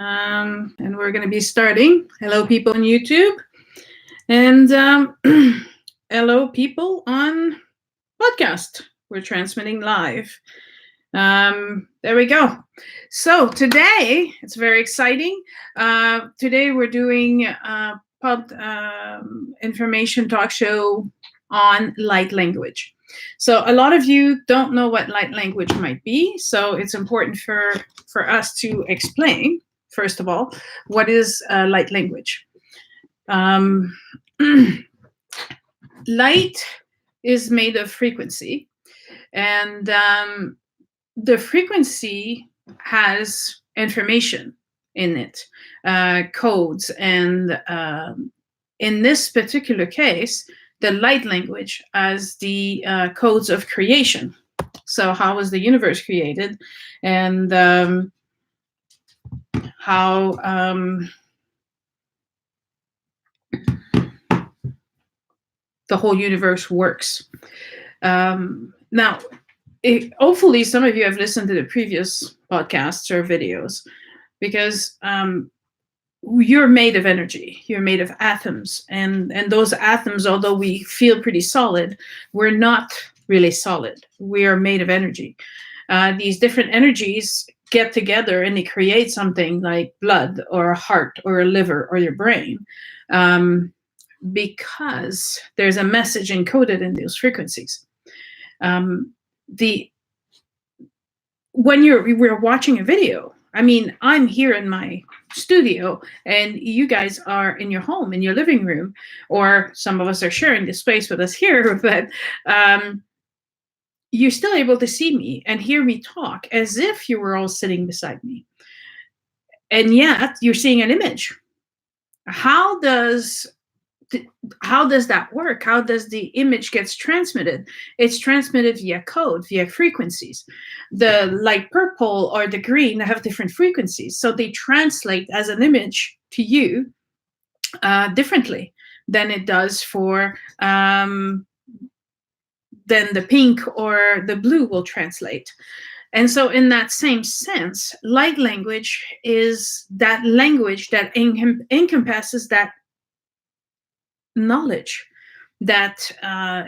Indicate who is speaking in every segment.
Speaker 1: And we're going to be starting. Hello, people on YouTube, and hello, people on podcast. We're transmitting live. There we go. So today, it's very exciting. Today we're doing a information talk show on light language. So a lot of you don't know what light language might be, so it's important for us to explain, first of all, what is light language. Light is made of frequency, and the frequency has information in it, codes, and in this particular case, the light language as the codes of creation. So how was the universe created, and how the whole universe works. Now, hopefully some of you have listened to the previous podcasts or videos, because you're made of energy. You're made of atoms, and those atoms, although we feel pretty solid, we're not really solid. We are made of energy. These different energies get together and they create something like blood or a heart or a liver or your brain, because there's a message encoded in those frequencies. When we're watching a video, I mean, I'm here in my studio and you guys are in your home, in your living room, or some of us are sharing the space with us here, but you're still able to see me and hear me talk as if you were all sitting beside me. And yet you're seeing an image. How does that work? How does the image gets transmitted? It's transmitted via code, via frequencies. The light purple or the green have different frequencies, so they translate as an image to you differently than it does for then the pink or the blue will translate. And so in that same sense, light language is that language that encompasses that knowledge that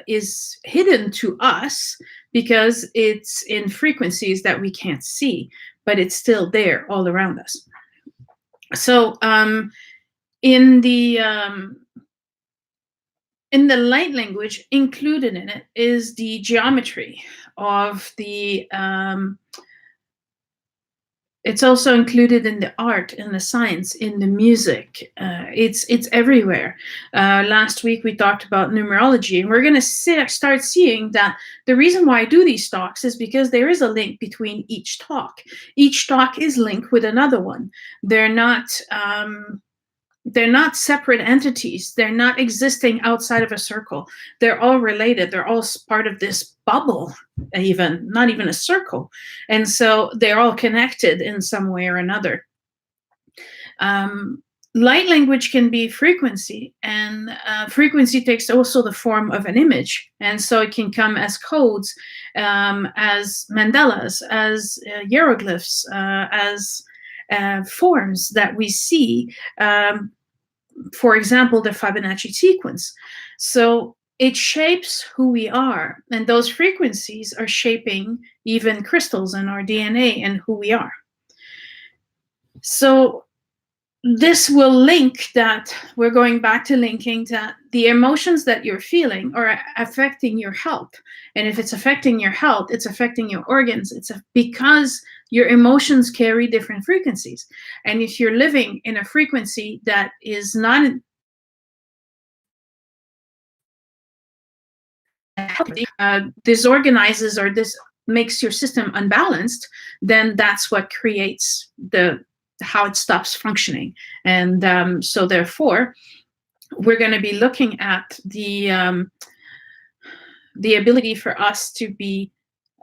Speaker 1: is hidden to us because it's in frequencies that we can't see, but it's still there all around us. So in the light language, included in it is the geometry of the it's also included in the art, in the science, in the music. It's everywhere. Last week we talked about numerology, and we're going to start seeing that the reason why I do these talks is because there is a link between each talk. Each talk is linked with another one. They're not separate entities. They're not existing outside of a circle. They're all related. They're all part of this bubble, even not even a circle. And so they're all connected in some way or another. Light language can be frequency, and frequency takes also the form of an image. And so it can come as codes, as mandalas, as hieroglyphs, as forms that we see, for example, the Fibonacci sequence. So it shapes who we are, and those frequencies are shaping even crystals in our DNA and who we are. So this will link that, we're going back to linking that the emotions that you're feeling are affecting your health. And if it's affecting your health, it's affecting your organs. It's because your emotions carry different frequencies. And if you're living in a frequency that is not disorganizes, or this makes your system unbalanced, then that's what creates how it stops functioning. And so therefore, we're going to be looking at the ability for us to be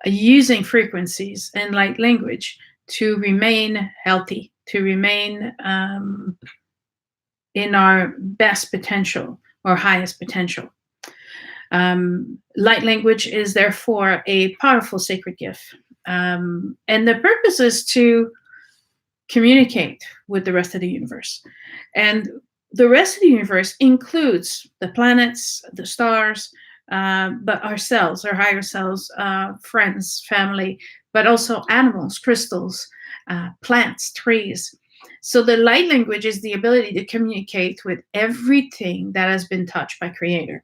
Speaker 1: using frequencies and light language to remain healthy, to remain in our best potential or highest potential. Light language is therefore a powerful sacred gift. And the purpose is to communicate with the rest of the universe. And the rest of the universe includes the planets, the stars, but ourselves, our higher selves, friends, family, but also animals, crystals, plants, trees. So the light language is the ability to communicate with everything that has been touched by Creator.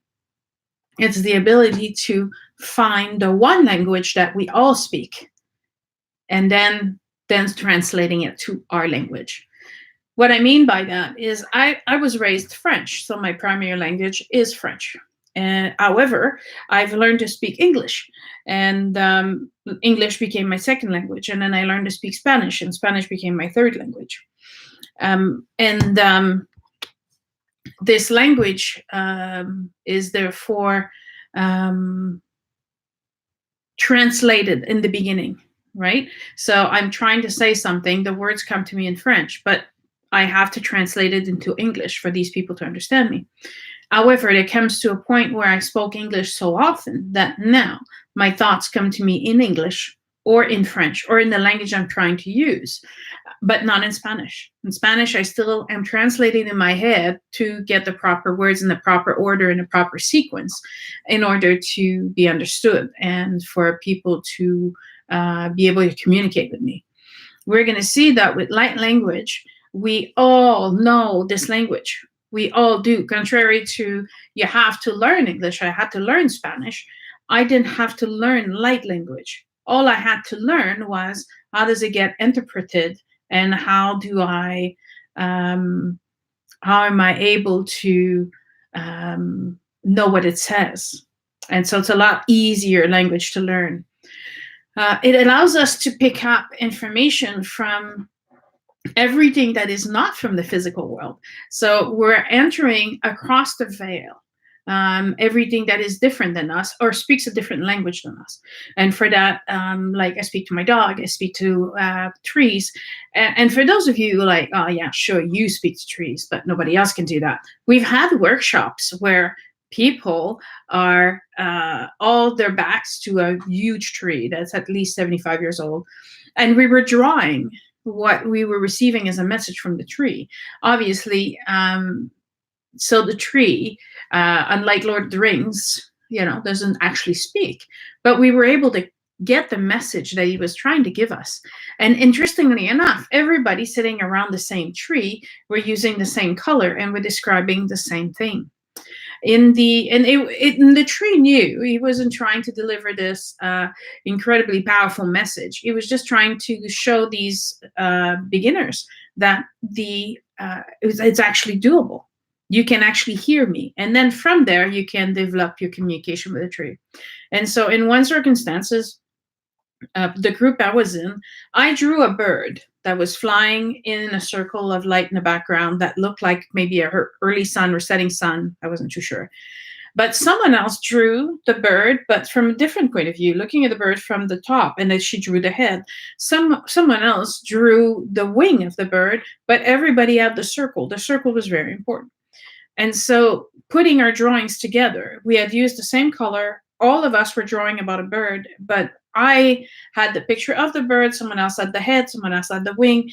Speaker 1: It's the ability to find the one language that we all speak, and then translating it to our language. What I mean by that is I was raised French, so my primary language is French. However, I've learned to speak English, and English became my second language. And then I learned to speak Spanish, and Spanish became my third language. This language is therefore translated in the beginning, right? So I'm trying to say something, the words come to me in French, but I have to translate it into English for these people to understand me. However, it comes to a point where I spoke English so often that now my thoughts come to me in English or in French or in the language I'm trying to use, but not in Spanish. In Spanish, I still am translating in my head to get the proper words in the proper order, in the proper sequence, in order to be understood and for people to be able to communicate with me. We're going to see that with light language, we all know this language. We all do. Contrary to you have to learn English, I had to learn Spanish. I didn't have to learn light language. All I had to learn was how does it get interpreted, and how am I able to know what it says? And so it's a lot easier language to learn. It allows us to pick up information from everything that is not from the physical world. So we're entering across the veil, everything that is different than us or speaks a different language than us. And for that, like I speak to my dog, I speak to trees. And for those of you like, oh yeah, sure, you speak to trees, but nobody else can do that. We've had workshops where people are all their backs to a huge tree that's at least 75 years old. And we were drawing what we were receiving as a message from the tree. Obviously, so the tree, unlike Lord of the Rings, doesn't actually speak. But we were able to get the message that he was trying to give us. And interestingly enough, everybody sitting around the same tree were using the same color and were describing the same thing. The tree knew he wasn't trying to deliver this incredibly powerful message. He was just trying to show these beginners that it's actually doable. You can actually hear me, and then from there you can develop your communication with the tree. And so, in one circumstances, the group I was in, I drew a bird that was flying in a circle of light in the background that looked like maybe a early sun or setting sun. I wasn't too sure. But someone else drew the bird, but from a different point of view, looking at the bird from the top, and then she drew the head. Someone else drew the wing of the bird, but everybody had the circle. The circle was very important. And so putting our drawings together, we had used the same color. All of us were drawing about a bird, but I had the picture of the bird, someone else had the head, someone else had the wing,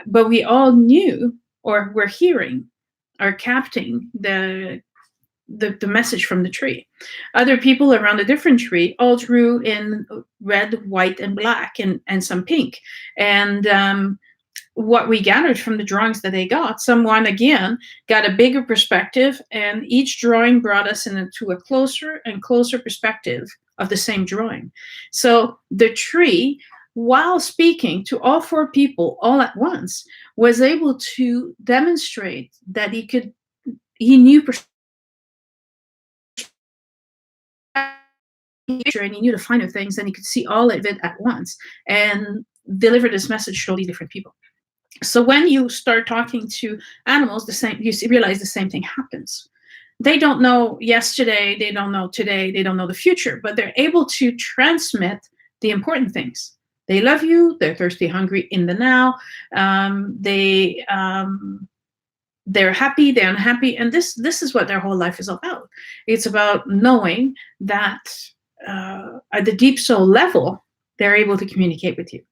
Speaker 1: but we all knew or were hearing or capturing the message from the tree. Other people around a different tree all drew in red, white, and black, and some pink. And what we gathered from the drawings that they got, someone again got a bigger perspective, and each drawing brought us into a closer and closer perspective of the same drawing. So the tree, while speaking to all four people all at once, was able to demonstrate that he knew and he knew the finer things, and he could see all of it at once and deliver this message to all these different people. So when you start talking to animals, you realize the same thing happens. They don't know yesterday, they don't know today, they don't know the future, but they're able to transmit the important things. They love you, they're thirsty, hungry in the now, they're happy, they're unhappy, and this is what their whole life is about. It's about knowing that at the deep soul level, they're able to communicate with you.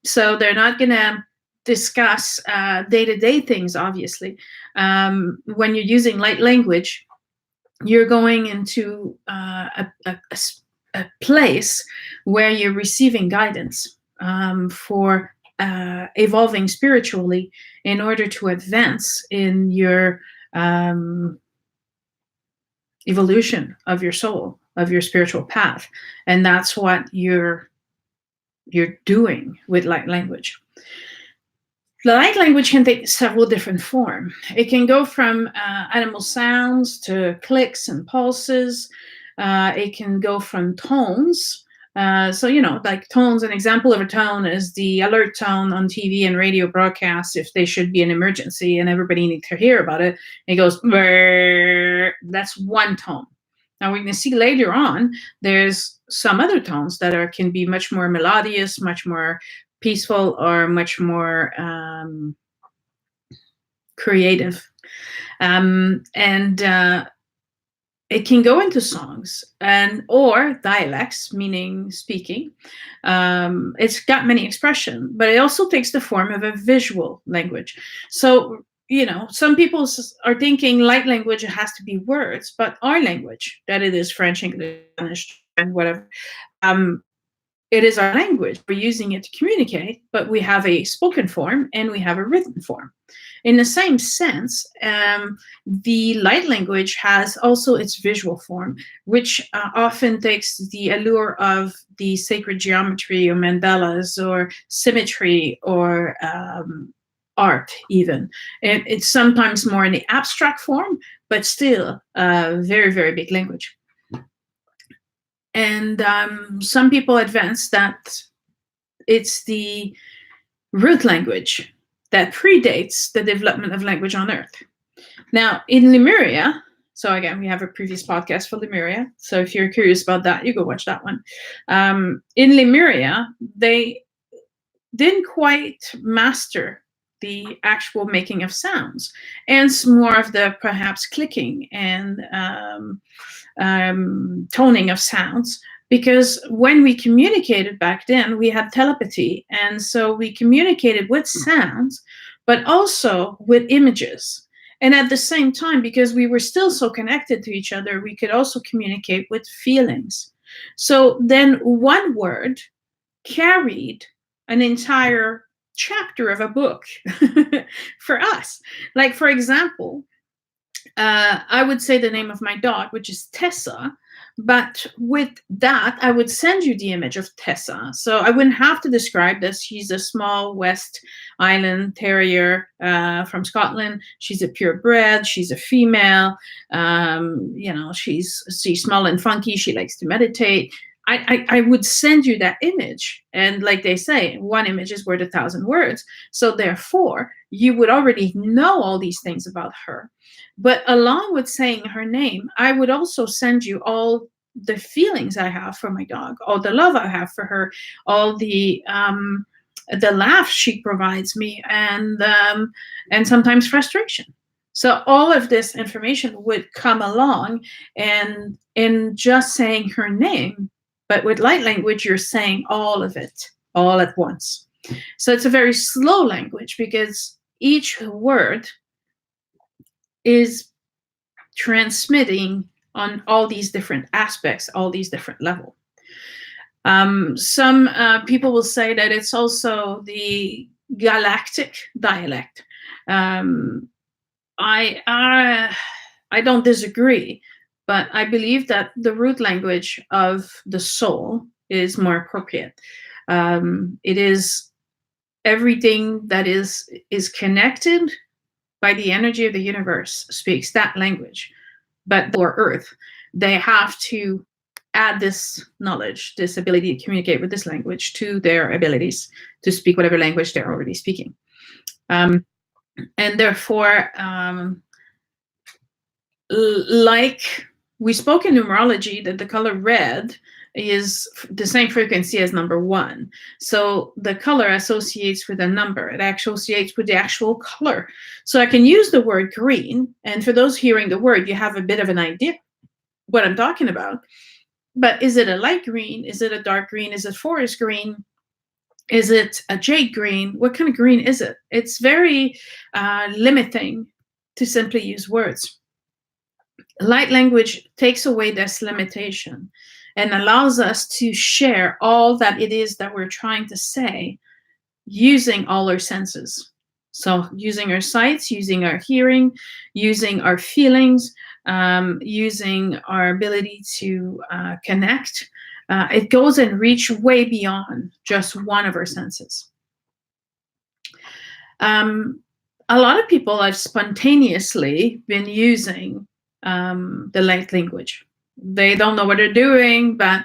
Speaker 1: So they're not going to discuss day-to-day things, obviously. When you're using light language, you're going into a place where you're receiving guidance for evolving spiritually in order to advance in your evolution of your soul, of your spiritual path. And that's what you're doing with light language. The light language can take several different forms. It can go from animal sounds to clicks and pulses. It can go from tones. So, like tones, an example of a tone is the alert tone on TV and radio broadcasts if there should be an emergency and everybody needs to hear about it. It goes, brrr. That's one tone. Now, we're going to see later on, there's some other tones that can be much more melodious, much more peaceful, or much more creative. It can go into songs or dialects, meaning speaking. It's got many expressions, but it also takes the form of a visual language. So, some people are thinking light language has to be words, but our language, that it is French, English, Spanish, and whatever, it is our language. We're using it to communicate, but we have a spoken form and we have a written form. In the same sense, the light language has also its visual form, which often takes the allure of the sacred geometry or mandalas or symmetry or art even. It's sometimes more in the abstract form, but still a very, very big language. And some people advance that it's the root language that predates the development of language on Earth. Now, in Lemuria, so again, we have a previous podcast for Lemuria. So if you're curious about that, you go watch that one. In Lemuria, they didn't quite master the actual making of sounds, and more of the perhaps clicking and toning of sounds, because when we communicated back then, we had telepathy, and so we communicated with sounds, but also with images. And at the same time, because we were still so connected to each other, we could also communicate with feelings. So then one word carried an entire chapter of a book for us. Like, for example, I would say the name of my dog, which is Tessa, but with that, I would send you the image of Tessa. So I wouldn't have to describe this. She's a small West Island Terrier from Scotland. She's a purebred. She's a female. She's small and funky. She likes to meditate. I would send you that image. And like they say, one image is worth 1,000 words. So therefore, you would already know all these things about her. But along with saying her name, I would also send you all the feelings I have for my dog, all the love I have for her, all the laugh she provides me, and sometimes frustration. So all of this information would come along, and in just saying her name, but with light language, you're saying all of it all at once. So it's a very slow language because each word is transmitting on all these different aspects, all these different levels. Some people will say that it's also the galactic dialect. I don't disagree, but I believe that the root language of the soul is more appropriate. It is everything that is connected by the energy of the universe speaks that language. But for Earth, they have to add this knowledge, this ability to communicate with this language to their abilities to speak whatever language they're already speaking. And therefore, like we spoke in numerology, that the color red is the same frequency as number 1. So the color associates with a number. It associates with the actual color. So I can use the word green, and for those hearing the word, you have a bit of an idea what I'm talking about. But is it a light green? Is it a dark green? Is it forest green? Is it a jade green? What kind of green is it? It's very limiting to simply use words. Light language takes away this limitation and allows us to share all that it is that we're trying to say using all our senses. So, using our sights, using our hearing, using our feelings, using our ability to connect. It goes and reach way beyond just one of our senses. A lot of people have spontaneously been using the light language. They don't know what they're doing, but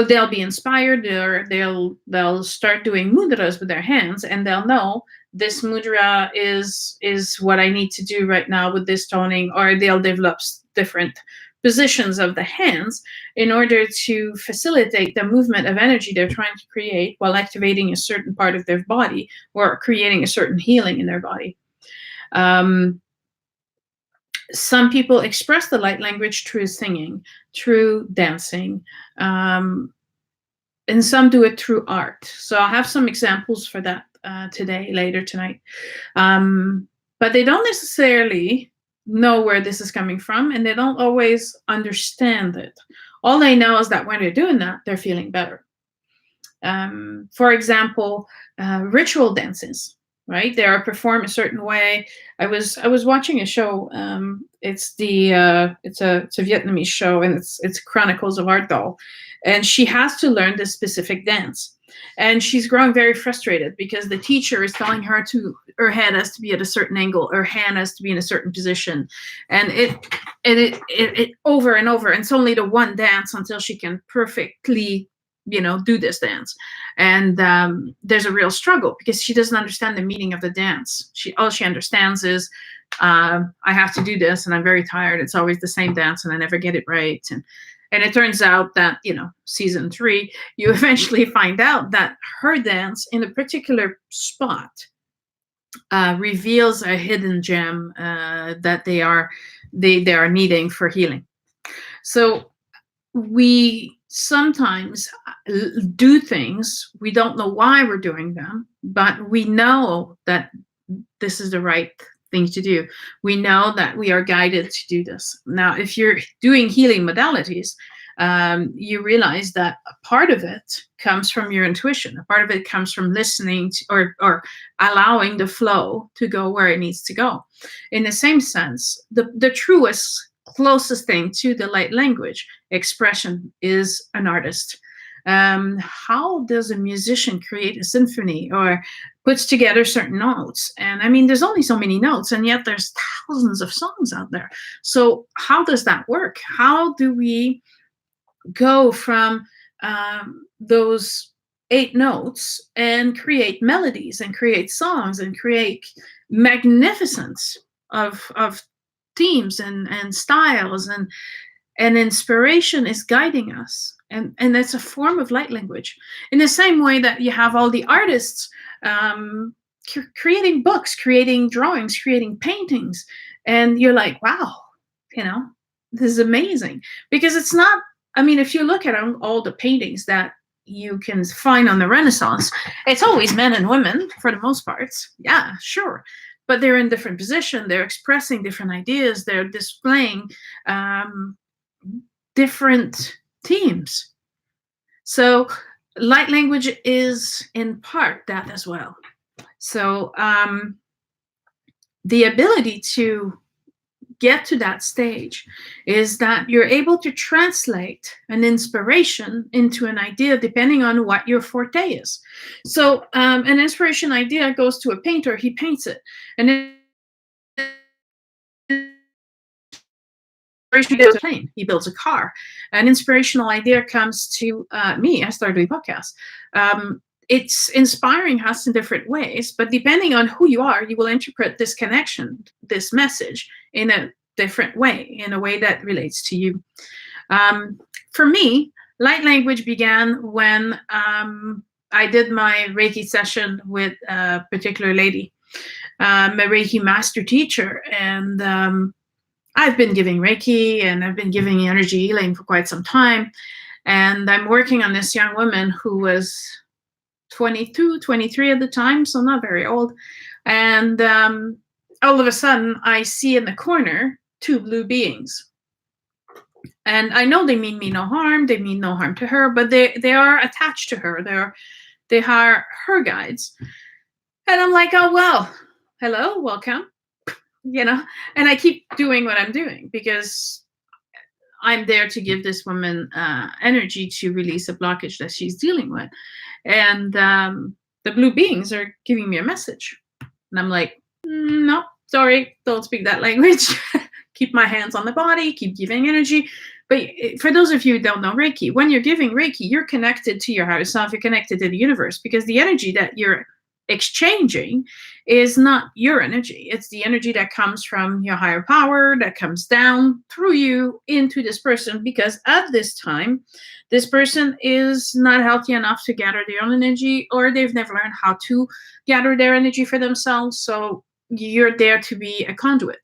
Speaker 1: they'll be inspired, or they'll start doing mudras with their hands, and they'll know this mudra is what I need to do right now with this toning, or they'll develop different positions of the hands in order to facilitate the movement of energy they're trying to create while activating a certain part of their body or creating a certain healing in their body. Some people express the light language through singing, through dancing, and some do it through art. So I'll have some examples for that later tonight. But they don't necessarily know where this is coming from, and they don't always understand it. All they know is that when they're doing that, they're feeling better. For example, ritual dances. Right, they are performed a certain way. I was watching a show. It's a Vietnamese show, and it's Chronicles of Art Doll, and she has to learn this specific dance, and she's growing very frustrated because the teacher is telling her her head has to be at a certain angle, her hand has to be in a certain position, and it over and over. And it's only the one dance until she can perfectly do this dance. And there's a real struggle because she doesn't understand the meaning of the dance. All she understands is I have to do this and I'm very tired. It's always the same dance and I never get it right. And it turns out that, season 3, you eventually find out that her dance in a particular spot reveals a hidden gem that they are needing for healing. So we sometimes do things, we don't know why we're doing them, but we know that this is the right thing to do. We know that we are guided to do this. Now, if you're doing healing modalities, you realize that a part of it comes from your intuition. A part of it comes from listening to, or allowing the flow to go where it needs to go. In the same sense, the truest, closest thing to the light language expression is an artist. How does a musician create a symphony or puts together certain notes? And I mean, there's only so many notes, and yet there's thousands of songs out there. So how does that work? How do we go from those 8 notes and create melodies and create songs and create magnificence of themes and styles, and inspiration is guiding us, and it's a form of light language. In the same way that you have all the artists creating books, creating drawings, creating paintings, and you're like, wow, this is amazing. Because it's not, I mean, if you look at all the paintings that you can find on the Renaissance, it's always men and women for the most part. Yeah, sure. But they're in different positions, they're expressing different ideas, they're displaying different themes. So light language is in part that as well. So the ability to get to that stage is that you're able to translate an inspiration into an idea depending on what your forte is. So an inspiration idea goes to a painter, he paints it. And he builds a plane, he builds a car. An inspirational idea comes to me. I started doing podcasts. It's inspiring us in different ways, but depending on who you are, you will interpret this connection, this message, in a different way, in a way that relates to you. For me, light language began when I did my Reiki session with a particular lady, a Reiki master teacher, and I've been giving Reiki and I've been giving energy healing for quite some time. And I'm working on this young woman who was 22, 23 at the time, so not very old. And all of a sudden, I see in the corner 2 blue beings. And I know they mean me no harm. They mean no harm to her, but they are attached to her. They are her guides. And I'm like, oh, well, hello, welcome. And I keep doing what I'm doing because I'm there to give this woman energy to release a blockage that she's dealing with. And the blue beings are giving me a message. And I'm like, no, sorry, don't speak that language. Keep my hands on the body, keep giving energy. But for those of you who don't know Reiki, when you're giving Reiki, you're connected to your higher self, you're connected to the universe, because the energy that you're exchanging is not your energy. It's the energy that comes from your higher power, that comes down through you into this person, because at this time, this person is not healthy enough to gather their own energy, or they've never learned how to gather their energy for themselves. So you're there to be a conduit,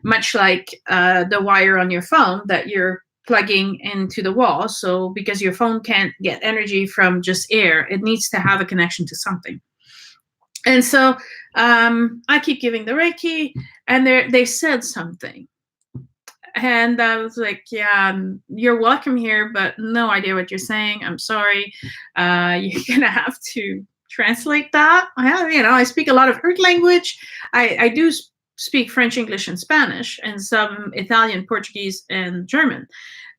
Speaker 1: much like the wire on your phone that you're plugging into the wall. So because your phone can't get energy from just air, it needs to have a connection to something. And so I keep giving the Reiki, and they said something. And I was like, yeah, you're welcome here, but no idea what you're saying. I'm sorry. You're going to have to translate that. I speak a lot of Earth language. I do speak French, English, and Spanish, and some Italian, Portuguese, and German.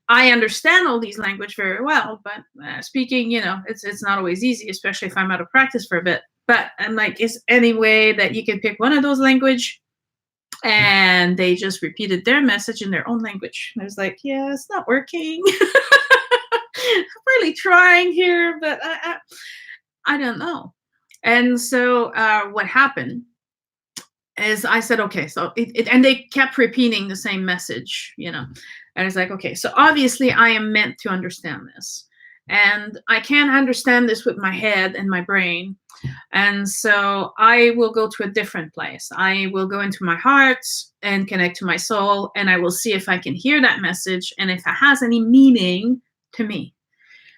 Speaker 1: I understand all these languages very well, but speaking, it's not always easy, especially if I'm out of practice for a bit. But I'm like, is any way that you can pick one of those language? And they just repeated their message in their own language. And I was like, yeah, it's not working. I'm really trying here, but I don't know. And so what happened is I said, okay, so and they kept repeating the same message, And I was like, okay, so obviously I am meant to understand this. And I can't understand this with my head and my brain. And so I will go to a different place. I will go into my heart and connect to my soul, and I will see if I can hear that message and if it has any meaning to me.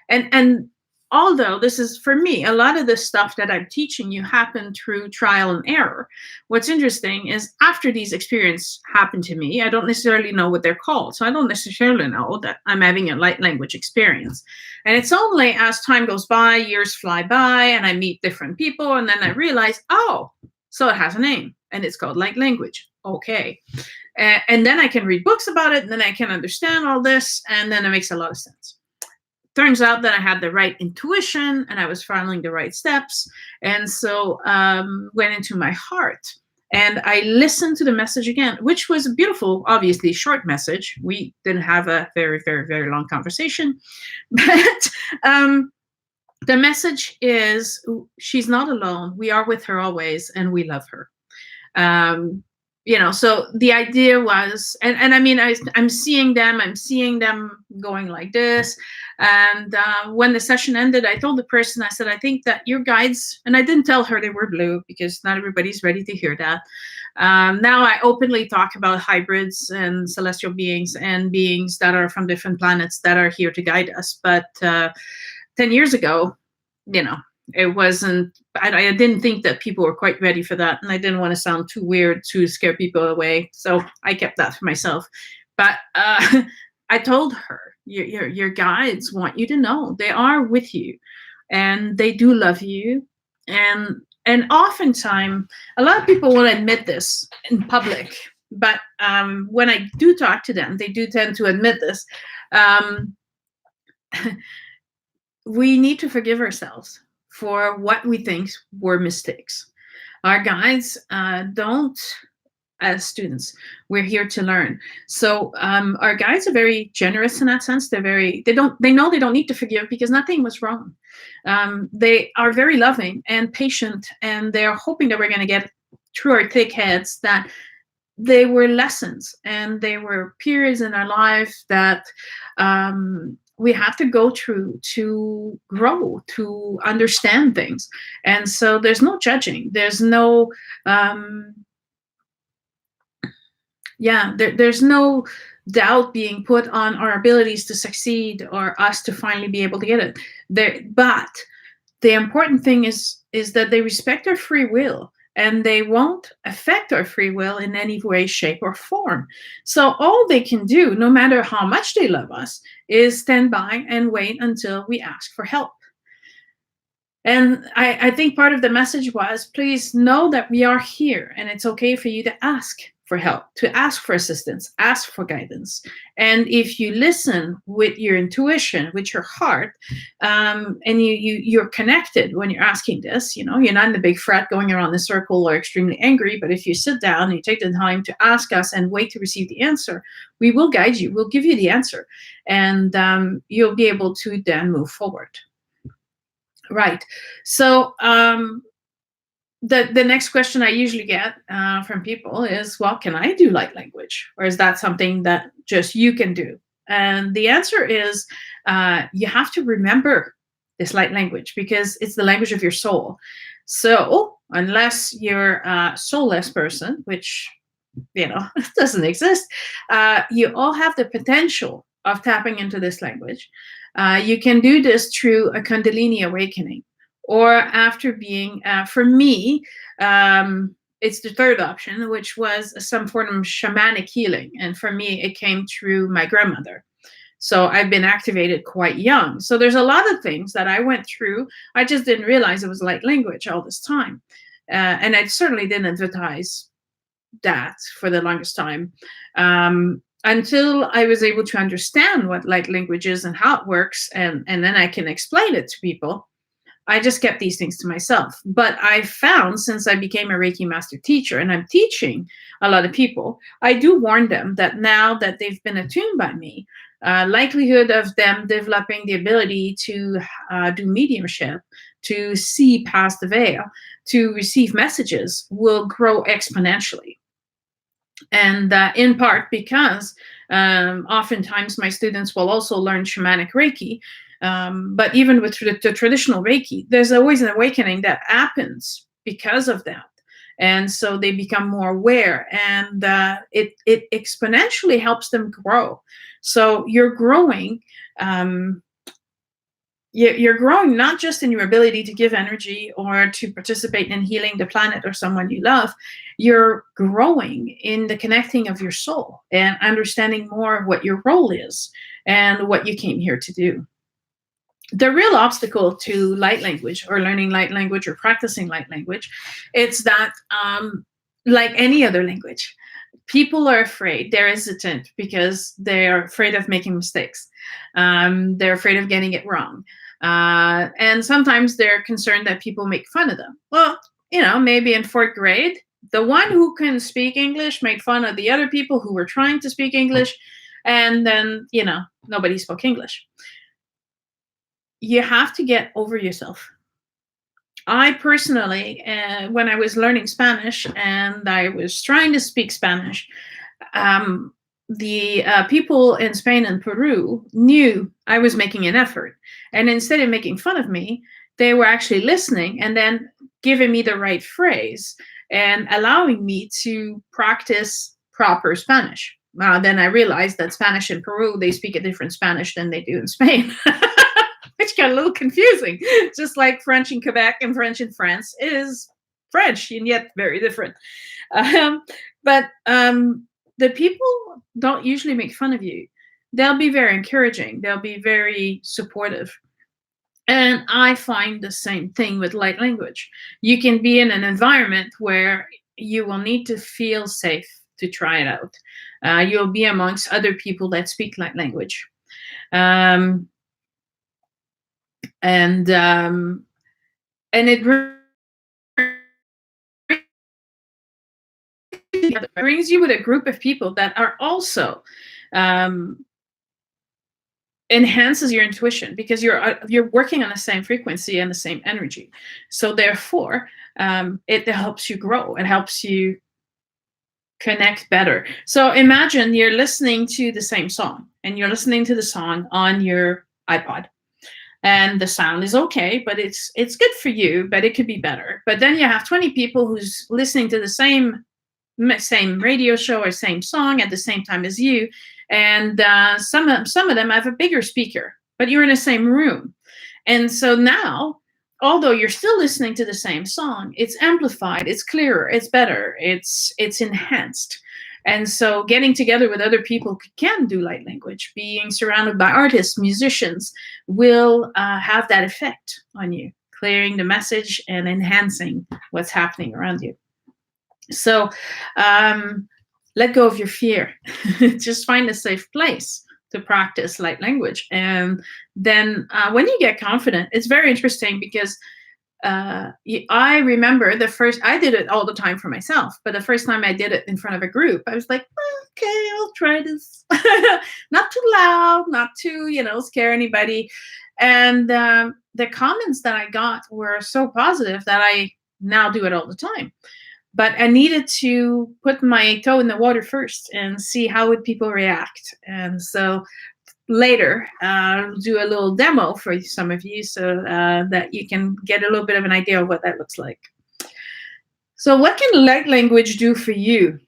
Speaker 1: And although this is, for me, a lot of the stuff that I'm teaching you happened through trial and error. What's interesting is after these experiences happen to me, I don't necessarily know what they're called. So I don't necessarily know that I'm having a light language experience. And it's only as time goes by, years fly by, and I meet different people, and then I realize, oh, so it has a name, and it's called light language. Okay. And then I can read books about it, and then I can understand all this, and then it makes a lot of sense. Turns out that I had the right intuition and I was following the right steps. And so went into my heart and I listened to the message again, which was a beautiful, obviously short message. We didn't have a very, very, very long conversation. But the message is, she's not alone. We are with her always, and we love her. So the idea was, and I mean, I'm seeing them going like this. And when the session ended, I told the person, I said, I think that your guides, and I didn't tell her they were blue because not everybody's ready to hear that. Now I openly talk about hybrids and celestial beings and beings that are from different planets that are here to guide us. But 10 years ago, it wasn't, I didn't think that people were quite ready for that. And I didn't want to sound too weird to scare people away. So I kept that for myself. But I told her, your guides want you to know they are with you and they do love you. And oftentimes, a lot of people won't admit this in public. But when I do talk to them, they do tend to admit this. We need to forgive ourselves for what we think were mistakes. Our guides don't, as students, we're here to learn. So our guides are very generous in that sense. They know they don't need to forgive because nothing was wrong. They are very loving and patient, and they're hoping that we're going to get through our thick heads that they were lessons and they were periods in our life that we have to go through to grow, to understand things. And so there's no judging. There's no, there's no doubt being put on our abilities to succeed or us to finally be able to get it. But the important thing is that they respect our free will, and they won't affect our free will in any way, shape, or form. So all they can do, no matter how much they love us, is stand by and wait until we ask for help. And I think part of the message was, please know that we are here, and it's okay for you to ask for help, to ask for assistance, ask for guidance. And if you listen with your intuition, with your heart, and you're connected when you're asking this, you're not in a big fret going around the circle or extremely angry. But if you sit down and you take the time to ask us and wait to receive the answer, we will guide you. We'll give you the answer, and you'll be able to then move forward. Right. So the next question I usually get from people is, well, can I do light language? Or is that something that just you can do? And the answer is, you have to remember this light language, because it's the language of your soul. So unless you're a soulless person, which, doesn't exist, you all have the potential of tapping into this language. You can do this through a Kundalini awakening, or after being, for me, it's the third option, which was some form of shamanic healing. And for me, it came through my grandmother. So I've been activated quite young. So there's a lot of things that I went through. I just didn't realize it was light language all this time. And I certainly didn't advertise that for the longest time. Until I was able to understand what light language is and how it works, and then I can explain it to people. I just kept these things to myself. But I found, since I became a Reiki master teacher and I'm teaching a lot of people, I do warn them that now that they've been attuned by me, likelihood of them developing the ability to do mediumship, to see past the veil, to receive messages will grow exponentially. And in part because oftentimes my students will also learn shamanic Reiki. But even with the traditional Reiki, there's always an awakening that happens because of that. And so they become more aware, and it exponentially helps them grow. So you're growing. You're growing not just in your ability to give energy or to participate in healing the planet or someone you love. You're growing in the connecting of your soul and understanding more of what your role is and what you came here to do. The real obstacle to light language, or learning light language, or practicing light language, it's that, like any other language, people are afraid. They're hesitant because they're afraid of making mistakes. They're afraid of getting it wrong. And sometimes they're concerned that people make fun of them. Well, maybe in 4th grade, the one who can speak English made fun of the other people who were trying to speak English. And then, nobody spoke English. You have to get over yourself. I personally, when I was learning Spanish and I was trying to speak Spanish, the people in Spain and Peru knew I was making an effort. And instead of making fun of me, they were actually listening and then giving me the right phrase and allowing me to practice proper Spanish. Then I realized that Spanish in Peru, they speak a different Spanish than they do in Spain. Which got a little confusing. Just like French in Quebec and French in France is French, and yet very different. But the people don't usually make fun of you. They'll be very encouraging. They'll be very supportive. And I find the same thing with light language. You can be in an environment where you will need to feel safe to try it out. You'll be amongst other people that speak light language. And it brings you with a group of people that are also enhances your intuition, because you're working on the same frequency and the same energy. So therefore, it helps you grow. It helps you connect better. So imagine you're listening to the same song, and you're listening to the song on your iPod. And the sound is okay, but it's good for you, but it could be better. But then you have 20 people who's listening to the same radio show or same song at the same time as you, and some of them have a bigger speaker, but you're in the same room. And so now although you're still listening to the same song, it's amplified, it's clearer, it's better, it's enhanced. And so getting together with other people who can do light language, being surrounded by artists, musicians, will have that effect on you, clearing the message and enhancing what's happening around you. So let go of your fear. Just find a safe place to practice light language. And then when you get confident, it's very interesting because I remember I did it all the time for myself, but the first time I did it in front of a group, I was like, okay, I'll try this. Not too loud, not too, scare anybody. And the comments that I got were so positive that I now do it all the time. But I needed to put my toe in the water first and see how would people react. And so later, I'll do a little demo for some of you so that you can get a little bit of an idea of what that looks like. So what can light language do for you?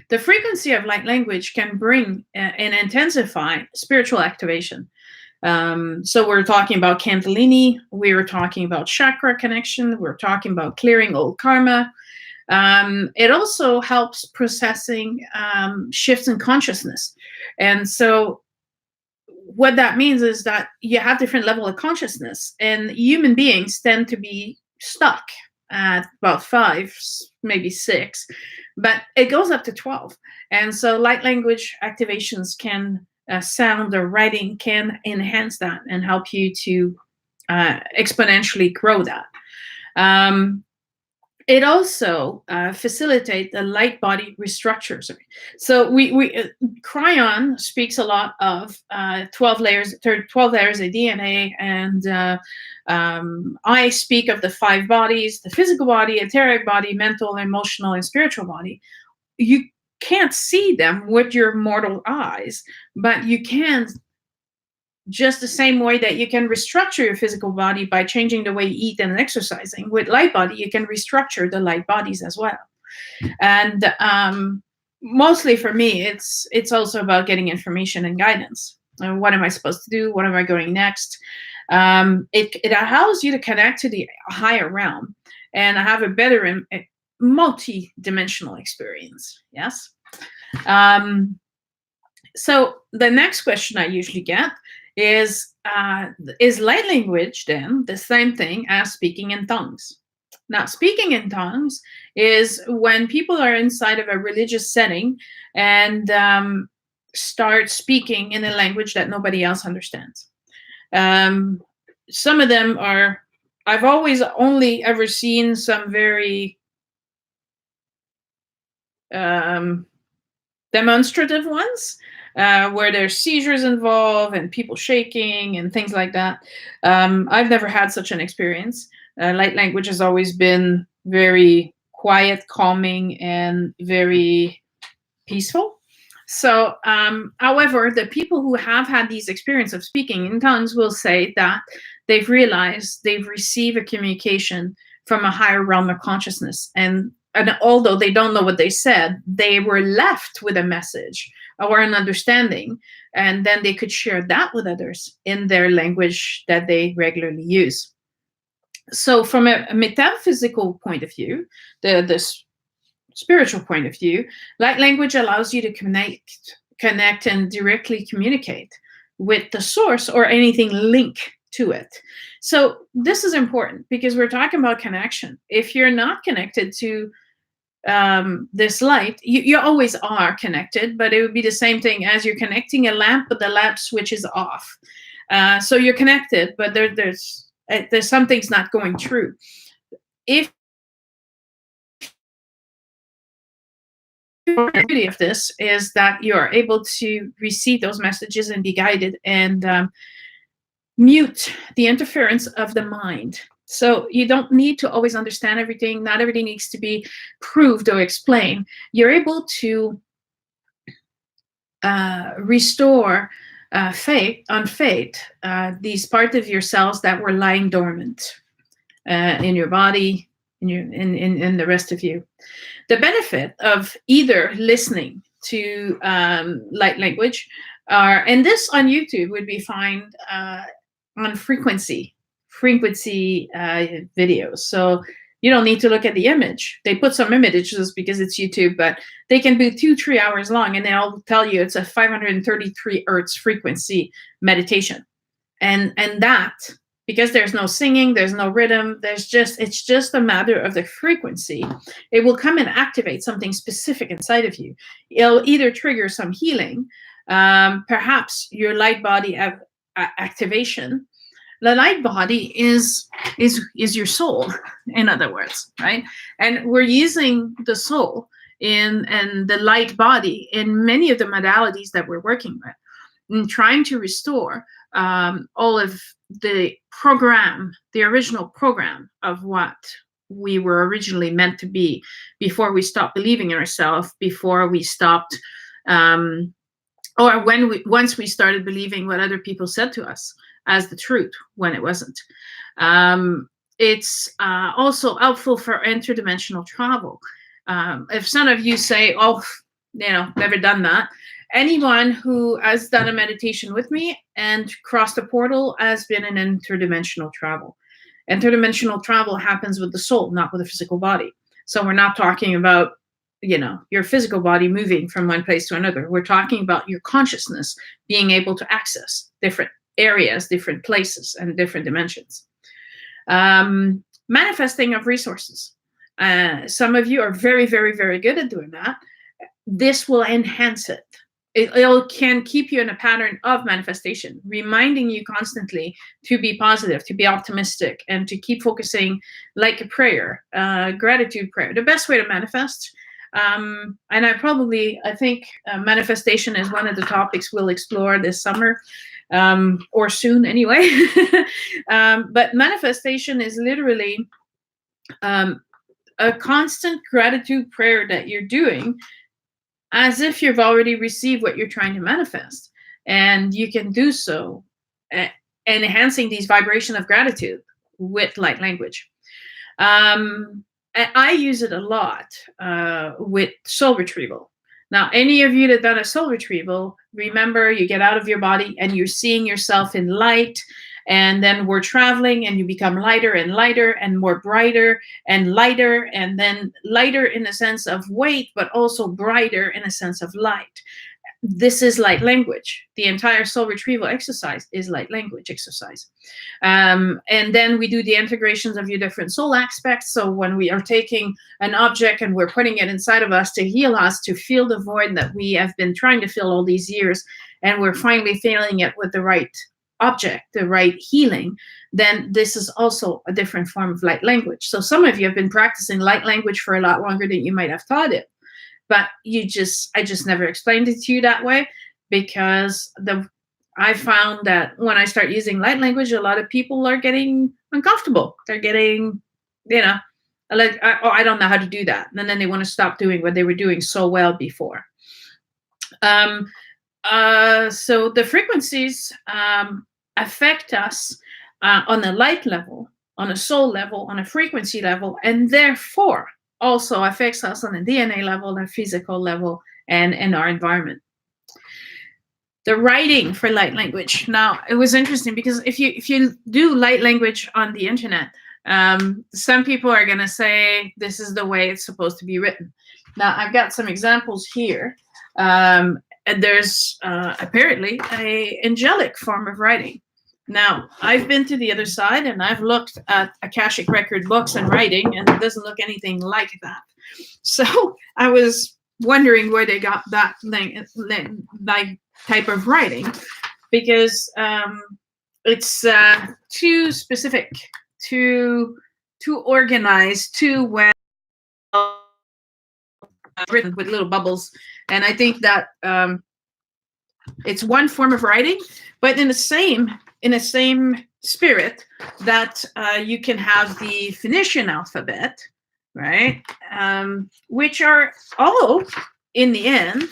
Speaker 1: The frequency of light language can bring and intensify spiritual activation. So we're talking about Kundalini, we were talking about chakra connection, we're talking about clearing old karma. It also helps processing shifts in consciousness. And so what that means is that you have different level of consciousness, and human beings tend to be stuck at about 5, maybe 6, but it goes up to 12. And so light language activations can sound or writing can enhance that and help you to exponentially grow that. It also facilitates the light body restructures. So Cryon speaks a lot of 12 layers of DNA, and I speak of the 5 bodies: the physical body, etheric body, mental, emotional, and spiritual body. You can't see them with your mortal eyes, but you can, just the same way that you can restructure your physical body by changing the way you eat and exercising. With light body, you can restructure the light bodies as well. And mostly for me, it's also about getting information and guidance. And what am I supposed to do? What am I going next? It allows you to connect to the higher realm and have a better multi-dimensional experience. Yes. So the next question I usually get is light language then the same thing as speaking in tongues? Now, speaking in tongues is when people are inside of a religious setting and start speaking in a language that nobody else understands. Some of them are, I've always only ever seen some very demonstrative ones, where there's seizures involved and people shaking and things like that. I've never had such an experience. Light language has always been very quiet, calming, and very peaceful. So, however, the people who have had these experiences of speaking in tongues will say that they've realized they've received a communication from a higher realm of consciousness. And although they don't know what they said, they were left with a message or an understanding, and then they could share that with others in their language that they regularly use. So from a metaphysical point of view, the spiritual point of view, light language allows you to connect and directly communicate with the source or anything linked to it. So this is important because we're talking about connection. If you're not connected to this light, you always are connected, but it would be the same thing as you're connecting a lamp, but the lamp switch is off. So you're connected, but there's something's not going through. If the beauty of this is that you are able to receive those messages and be guided and mute the interference of the mind. So you don't need to always understand everything. Not everything needs to be proved or explained. You're able to restore faith, these parts of your cells that were lying dormant in your body, in the rest of you. The benefit of either listening to light language, and this on YouTube would be found on frequency. frequency videos. So you don't need to look at the image. They put some images because it's YouTube, but they can be 2-3 hours long, and they'll tell you it's a 533 hertz frequency meditation. And that, because there's no singing, there's no rhythm, it's just a matter of the frequency. It will come and activate something specific inside of you. It'll either trigger some healing, perhaps your light body activation. The light body is your soul, in other words, right? And we're using the soul and the light body in many of the modalities that we're working with, and trying to restore all of the program, the original program of what we were originally meant to be before we stopped believing in ourselves, before we stopped, or once we started believing what other people said to us as the truth when it wasn't. It's also helpful for interdimensional travel. If some of you say, oh, never done that, anyone who has done a meditation with me and crossed a portal has been in interdimensional travel. Interdimensional travel happens with the soul, not with the physical body. So we're not talking about, your physical body moving from one place to another. We're talking about your consciousness being able to access different areas, different places, and different dimensions. Manifesting of resources. Some of you are very, very, very good at doing that. This will enhance it. It can keep you in a pattern of manifestation, reminding you constantly to be positive, to be optimistic, and to keep focusing like a prayer, gratitude prayer. The best way to manifest, and I think manifestation is one of the topics we'll explore this summer, or soon anyway. But manifestation is literally a constant gratitude prayer that you're doing as if you've already received what you're trying to manifest. And you can do so enhancing these vibration of gratitude with light language. I use it a lot with soul retrieval. Now, any of you that done a soul retrieval, remember you get out of your body and you're seeing yourself in light, and then we're traveling and you become lighter and lighter and more brighter and lighter, and then lighter in a sense of weight, but also brighter in a sense of light. This is light language. The entire soul retrieval exercise is light language exercise. And then we do the integrations of your different soul aspects. So when we are taking an object and we're putting it inside of us to heal us, to fill the void that we have been trying to fill all these years, and we're finally filling it with the right object, the right healing, then this is also a different form of light language. So some of you have been practicing light language for a lot longer than you might have thought it. But I just never explained it to you that way, because I found that when I start using light language, a lot of people are getting uncomfortable. They're getting, like, I don't know how to do that. And then they want to stop doing what they were doing so well before. So the frequencies affect us on a light level, on a soul level, on a frequency level, and therefore also affects us on a DNA level, a physical level, and in our environment. The writing for light language. Now, it was interesting because if you do light language on the internet, some people are going to say this is the way it's supposed to be written. Now, I've got some examples here. And there's apparently an angelic form of writing. Now, I've been to the other side and I've looked at Akashic Record books and writing, and it doesn't look anything like that. So I was wondering where they got that type of writing, because it's too specific, too organized, too well written with little bubbles. And I think that it's one form of writing, but in the same spirit that you can have the Phoenician alphabet, right? Which are all, in the end,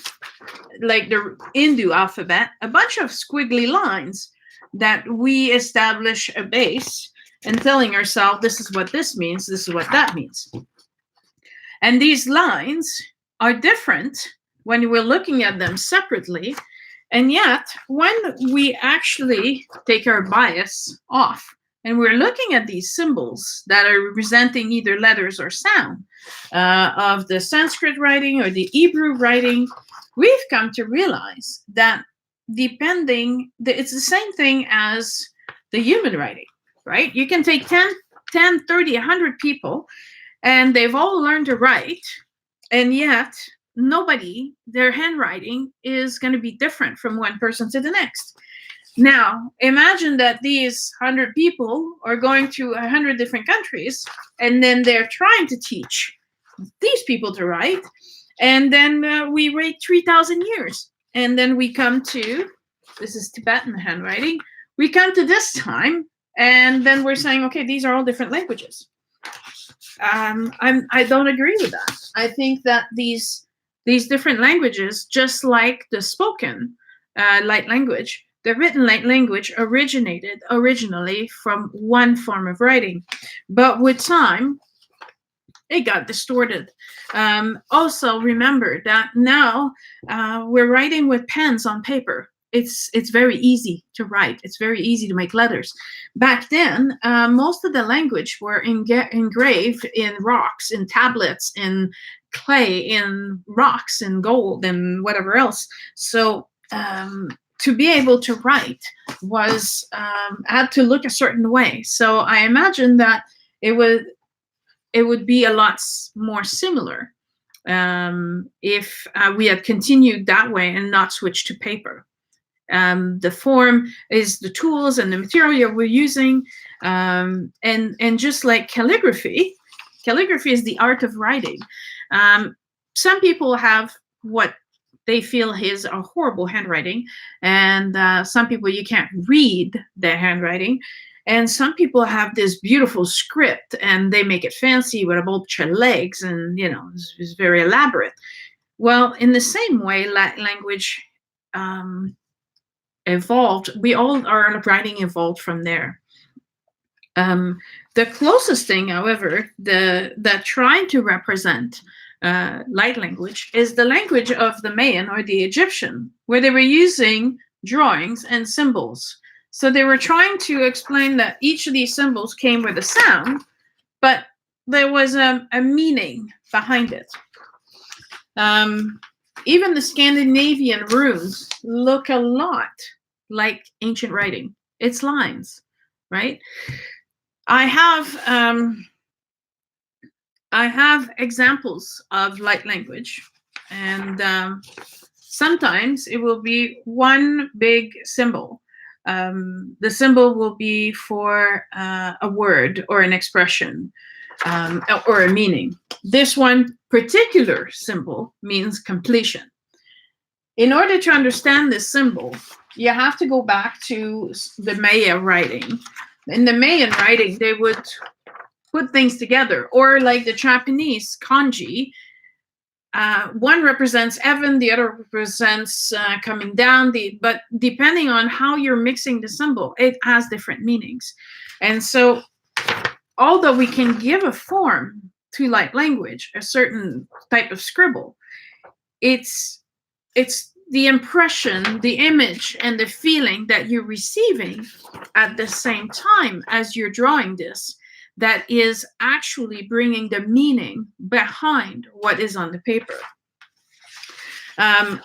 Speaker 1: like the Hindu alphabet, a bunch of squiggly lines that we establish a base and telling ourselves, this is what this means, this is what that means. And these lines are different when we're looking at them separately. And yet, when we actually take our bias off and we're looking at these symbols that are representing either letters or sound of the Sanskrit writing or the Hebrew writing, we've come to realize that it's the same thing as the human writing, right? You can take 10, 30, 100 people, and they've all learned to write, and yet their handwriting is going to be different from one person to the next. Now, imagine that these 100 people are going to 100 different countries, and then they're trying to teach these people to write, and then we wait 3,000 years. And then we come to, this is Tibetan handwriting, we come to this time, and then we're saying, okay, these are all different languages. I don't agree with that. I think that these different languages, just like the spoken light language, the written light language originated originally from one form of writing, but with time, it got distorted. Also, remember that now we're writing with pens on paper. It's very easy to write. It's very easy to make letters. Back then, most of the language were engraved in rocks, in tablets, in clay, in rocks, in gold, and whatever else. So to be able to write was had to look a certain way. So I imagine that it would be a lot more similar if we had continued that way and not switched to paper. The form is the tools and the material we're using, and just like calligraphy is the art of writing. Some people have what they feel is a horrible handwriting, and some people, you can't read their handwriting, and some people have this beautiful script and they make it fancy with a bunch of legs, and it's very elaborate. Well, in the same way, language evolved. Our writing evolved from there. The closest thing, however, that trying to represent light language is the language of the Mayan or the Egyptian, where they were using drawings and symbols. So they were trying to explain that each of these symbols came with a sound, but there was a meaning behind it. Even the Scandinavian runes look a lot like ancient writing. It's lines, right? I have examples of light language, and sometimes it will be one big symbol. The symbol will be for a word or an expression or a meaning. This one particular symbol means completion. In order to understand this symbol, you have to go back to the Maya writing. In the Mayan writing, they would put things together, or like the Japanese kanji, one represents heaven, the other represents coming down. But depending on how you're mixing the symbol, it has different meanings. And so, although we can give a form to light language, a certain type of scribble, it's the impression, the image, and the feeling that you're receiving at the same time as you're drawing this that is actually bringing the meaning behind what is on the paper.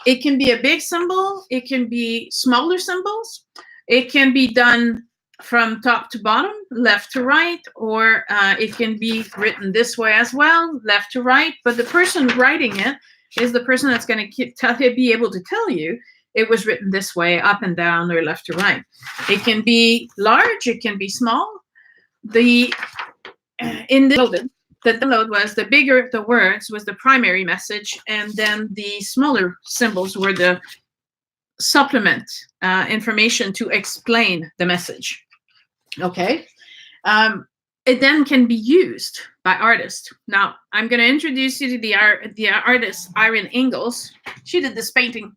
Speaker 1: It can be a big symbol, it can be smaller symbols, it can be done from top to bottom, left to right, or it can be written this way as well, left to right, but the person writing it is the person that's going to be able to tell you it was written this way, up and down, or left to right. It can be large, it can be small. The download was the bigger the words was the primary message, and then the smaller symbols were the supplement information to explain the message. Okay. It then can be used by artists. Now, I'm going to introduce you to the artist Irene Ingalls. She did this painting.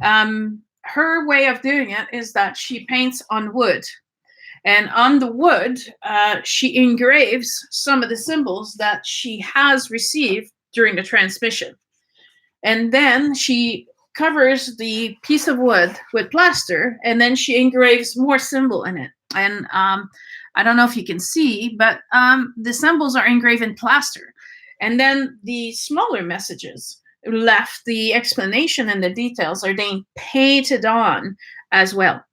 Speaker 1: Her way of doing it is that she paints on wood. And on the wood, she engraves some of the symbols that she has received during the transmission. And then she covers the piece of wood with plaster, and then she engraves more symbol in it. And I don't know if you can see, but the symbols are engraved in plaster. And then the smaller messages left, the explanation and the details are then painted on as well.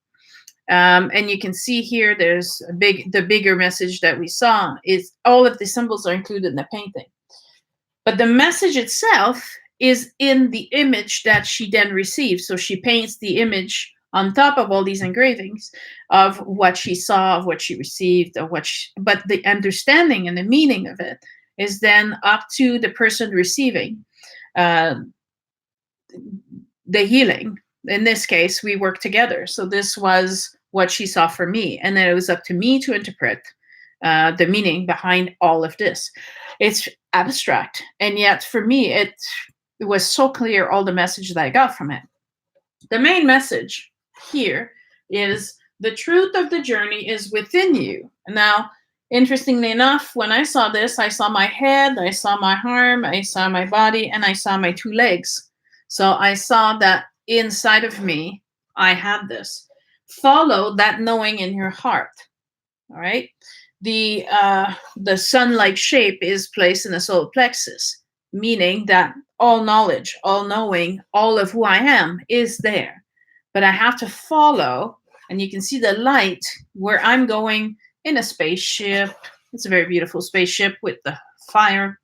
Speaker 1: And you can see here, there's the bigger message that we saw is all of the symbols are included in the painting. But the message itself is in the image that she then receives. So she paints the image on top of all these engravings of what she saw, of what she received, of but the understanding and the meaning of it is then up to the person receiving the healing. In this case, we work together. So this was what she saw for me. And then it was up to me to interpret the meaning behind all of this. It's abstract. And yet for me, it was so clear, all the message that I got from it. The main message here is the truth of the journey is within you. Now, interestingly enough, when I saw this, I saw my head, I saw my arm, I saw my body, and I saw my 2 legs. So I saw that inside of me, I had this. Follow that knowing in your heart. All right. The sun-like shape is placed in the solar plexus, meaning that all knowledge, all knowing, all of who I am is there. But I have to follow, and you can see the light where I'm going in a spaceship. It's a very beautiful spaceship with the fire.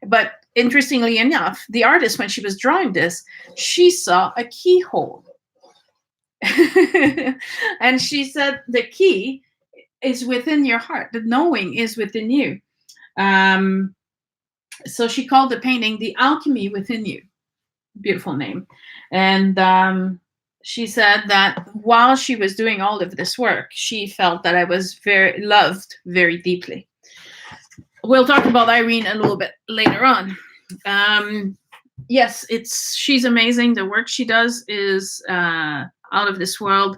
Speaker 1: But interestingly enough, the artist, when she was drawing this, she saw a keyhole. And she said the key is within your heart. The knowing is within you. So she called the painting The Alchemy Within You. Beautiful name. And she said that while she was doing all of this work, she felt that I was loved very deeply. We'll talk about Irene a little bit later on. Yes, she's amazing. The work she does is out of this world.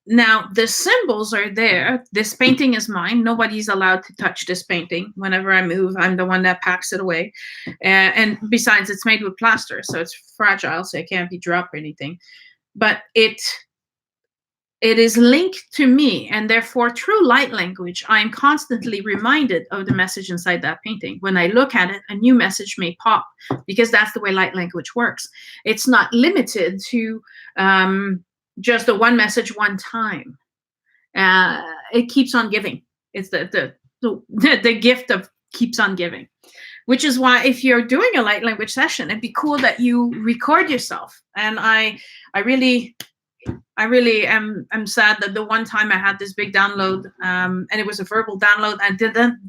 Speaker 1: Now, the symbols are there. This painting is mine. Nobody's allowed to touch this painting. Whenever I move, I'm the one that packs it away. And besides, it's made with plaster, so it's fragile, so it can't be dropped or anything. But it is linked to me, and therefore, through light language, I'm constantly reminded of the message inside that painting. When I look at it, a new message may pop, because that's the way light language works. It's not limited to just the one message one time. It keeps on giving. It's the gift of keeps on giving, which is why if you're doing a light language session, it'd be cool that you record yourself. And I really am sad that the one time I had this big download, and it was a verbal download, I didn't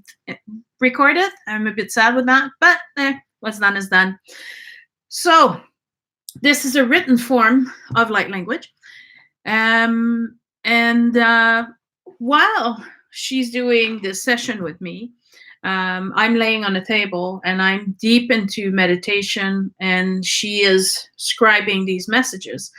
Speaker 1: record it. I'm a bit sad with that, but what's done is done. So this is a written form of light language. And while she's doing this session with me, I'm laying on a table and I'm deep into meditation, and she is scribing these messages.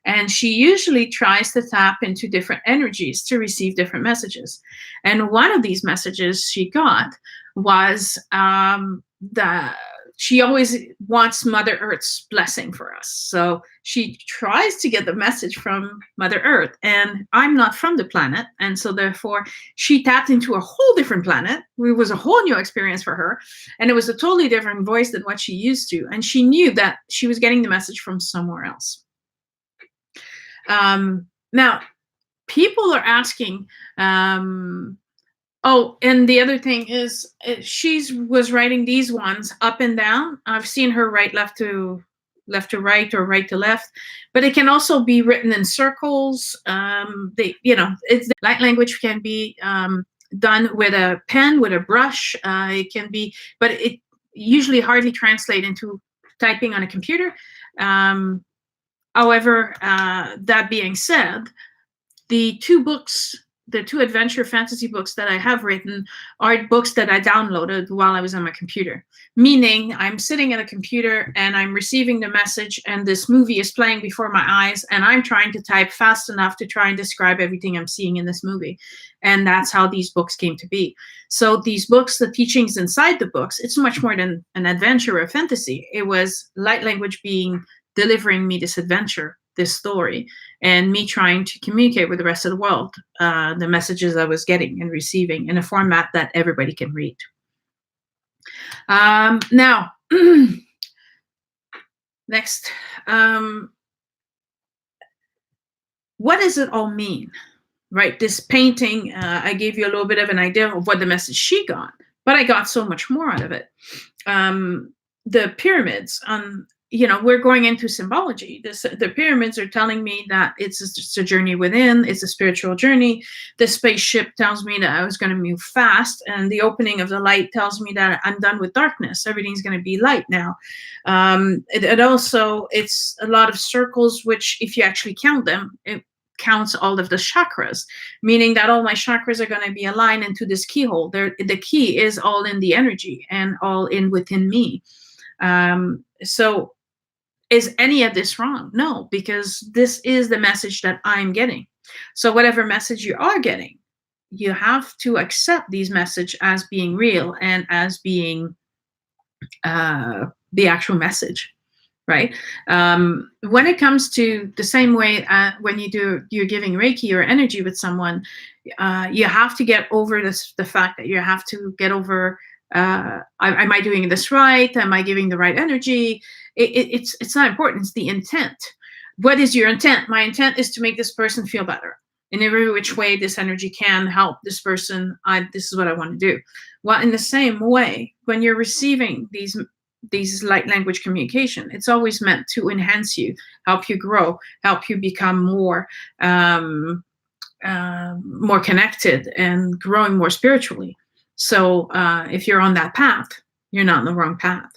Speaker 1: And she usually tries to tap into different energies to receive different messages. And one of these messages she got was that she always wants Mother Earth's blessing for us. So she tries to get the message from Mother Earth. And I'm not from the planet. And so therefore, she tapped into a whole different planet. It was a whole new experience for her. And it was a totally different voice than what she used to. And she knew that she was getting the message from somewhere else. Now, people are asking, oh, and the other thing is she was writing these ones up and down. I've seen her write left to right or right to left, but it can also be written in circles. It's light language can be done with a pen, with a brush. It can be, but it usually hardly translates into typing on a computer. However, that being said, the 2 books, the 2 adventure fantasy books that I have written are books that I downloaded while I was on my computer. Meaning I'm sitting at a computer and I'm receiving the message, and this movie is playing before my eyes, and I'm trying to type fast enough to try and describe everything I'm seeing in this movie. And that's how these books came to be. So these books, the teachings inside the books, it's much more than an adventure or fantasy. It was light language delivering me this adventure this story, and me trying to communicate with the rest of the world the messages I was getting and receiving in a format that everybody can read. Now, next, what does it all mean? Right, this painting, I gave you a little bit of an idea of what the message she got, but I got so much more out of it. The pyramids, we're going into symbology. The pyramids are telling me that it's a journey within, it's a spiritual journey. The spaceship tells me that I was going to move fast, and the opening of the light tells me that I'm done with darkness. Everything's going to be light now. It also, it's a lot of circles, which if you actually count them, it counts all of the chakras, meaning that all my chakras are going to be aligned into this keyhole. The key is all in the energy and all in within me. So is any of this wrong? No, because this is the message that I'm getting. So whatever message you are getting, you have to accept these messages as being real and as being the actual message. Right. When it comes to the same way when you're giving Reiki or energy with someone, you have to get over the fact that you have to get over, am I doing this right? Am I giving the right energy? It's not important. It's the intent. What is your intent? My intent is to make this person feel better in every which way this energy can help this person. This is what I want to do. Well, in the same way, when you're receiving these light language communication, it's always meant to enhance you, help you grow, help you become more connected and growing more spiritually. So if you're on that path, you're not on the wrong path.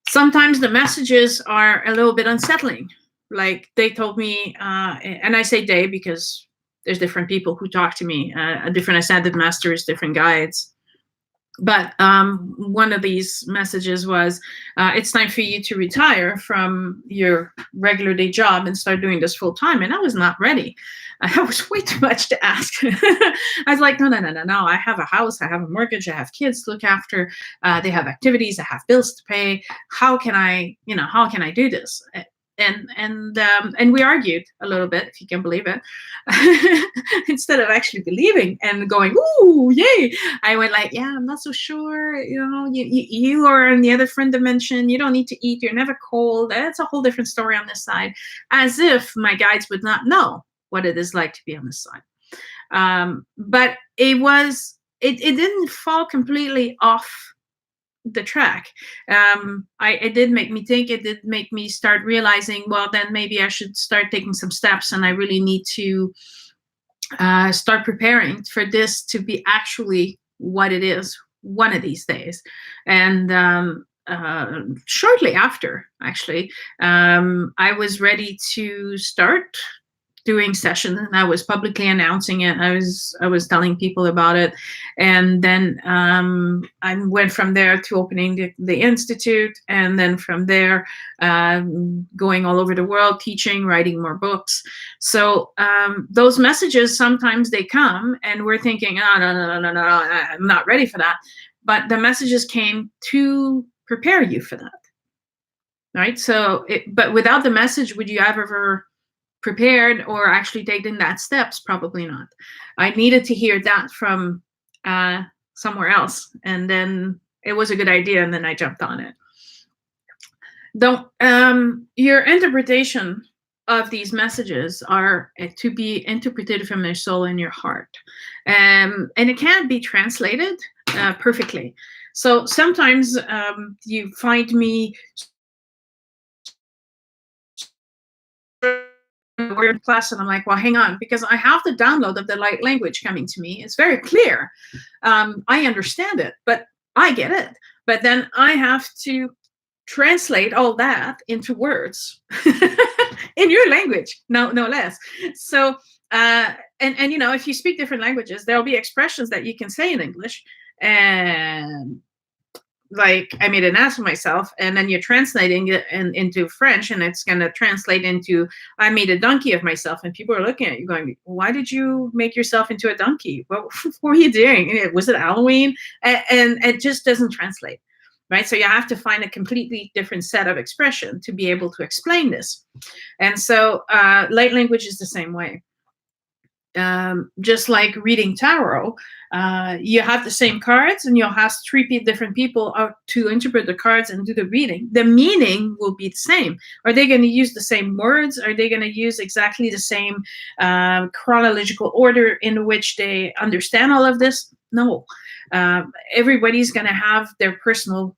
Speaker 1: Sometimes the messages are a little bit unsettling. Like they told me, and I say they because there's different people who talk to me, different ascended masters, different guides. But one of these messages was, it's time for you to retire from your regular day job and start doing this full time. And I was not ready. That was way too much to ask. I was like, no. I have a house, I have a mortgage, I have kids to look after. They have activities, I have bills to pay. How can I do this? And we argued a little bit, if you can believe it. Instead of actually believing and going, ooh, yay, I went like, yeah, I'm not so sure. You are in the other friend dimension. You don't need to eat. You're never cold. That's a whole different story on this side. As if my guides would not know what it is like to be on this side. But it didn't fall completely off the track. It did make me think. It did make me start realizing, well, then maybe I should start taking some steps, and I really need to start preparing for this to be actually what it is one of these days. And shortly after, actually, I was ready to start doing sessions, and I was publicly announcing it. I was telling people about it, and then I went from there to opening the institute, and then from there going all over the world, teaching, writing more books. So those messages, sometimes they come and we're thinking, oh, no, I'm not ready for that. But the messages came to prepare you for that, right? So but without the message, would you have ever prepared or actually taken that steps? Probably not. I needed to hear that from somewhere else, and then it was a good idea, and then I jumped on it. Your interpretation of these messages are to be interpreted from your soul and your heart, and it can't be translated perfectly. So sometimes you find me we're in class, and I'm like, well, hang on, because I have the download of the light language coming to me. It's very clear. I understand it, but I get it. But then I have to translate all that into words in your language, no less. So, and if you speak different languages, there'll be expressions that you can say in English, and like, I made an ass of myself, and then you're translating it into French, and it's going to translate into, I made a donkey of myself, and people are looking at you going, why did you make yourself into a donkey? What were you doing? Was it Halloween? And it just doesn't translate. right? So you have to find a completely different set of expression to be able to explain this. And so light language is the same way. Just like reading tarot, you have the same cards and you'll have three different people to interpret the cards and do the reading. The meaning will be the same. Are they going to use the same words? Are they going to use exactly the same chronological order in which they understand all of this? No. Everybody's going to have their personal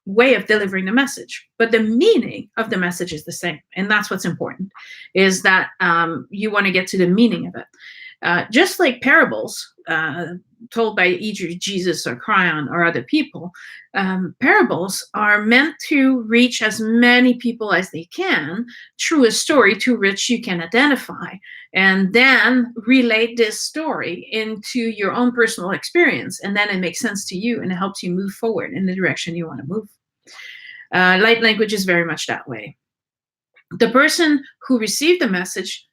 Speaker 1: way of delivering the message, but the meaning of the message is the same. And that's what's important, is that you want to get to the meaning of it. Just like parables told by either Jesus or Cryon or other people, parables are meant to reach as many people as they can through a story to which you can identify, and then relate this story into your own personal experience. And then it makes sense to you and it helps you move forward in the direction you want to move. Light language is very much that way. The person who received the message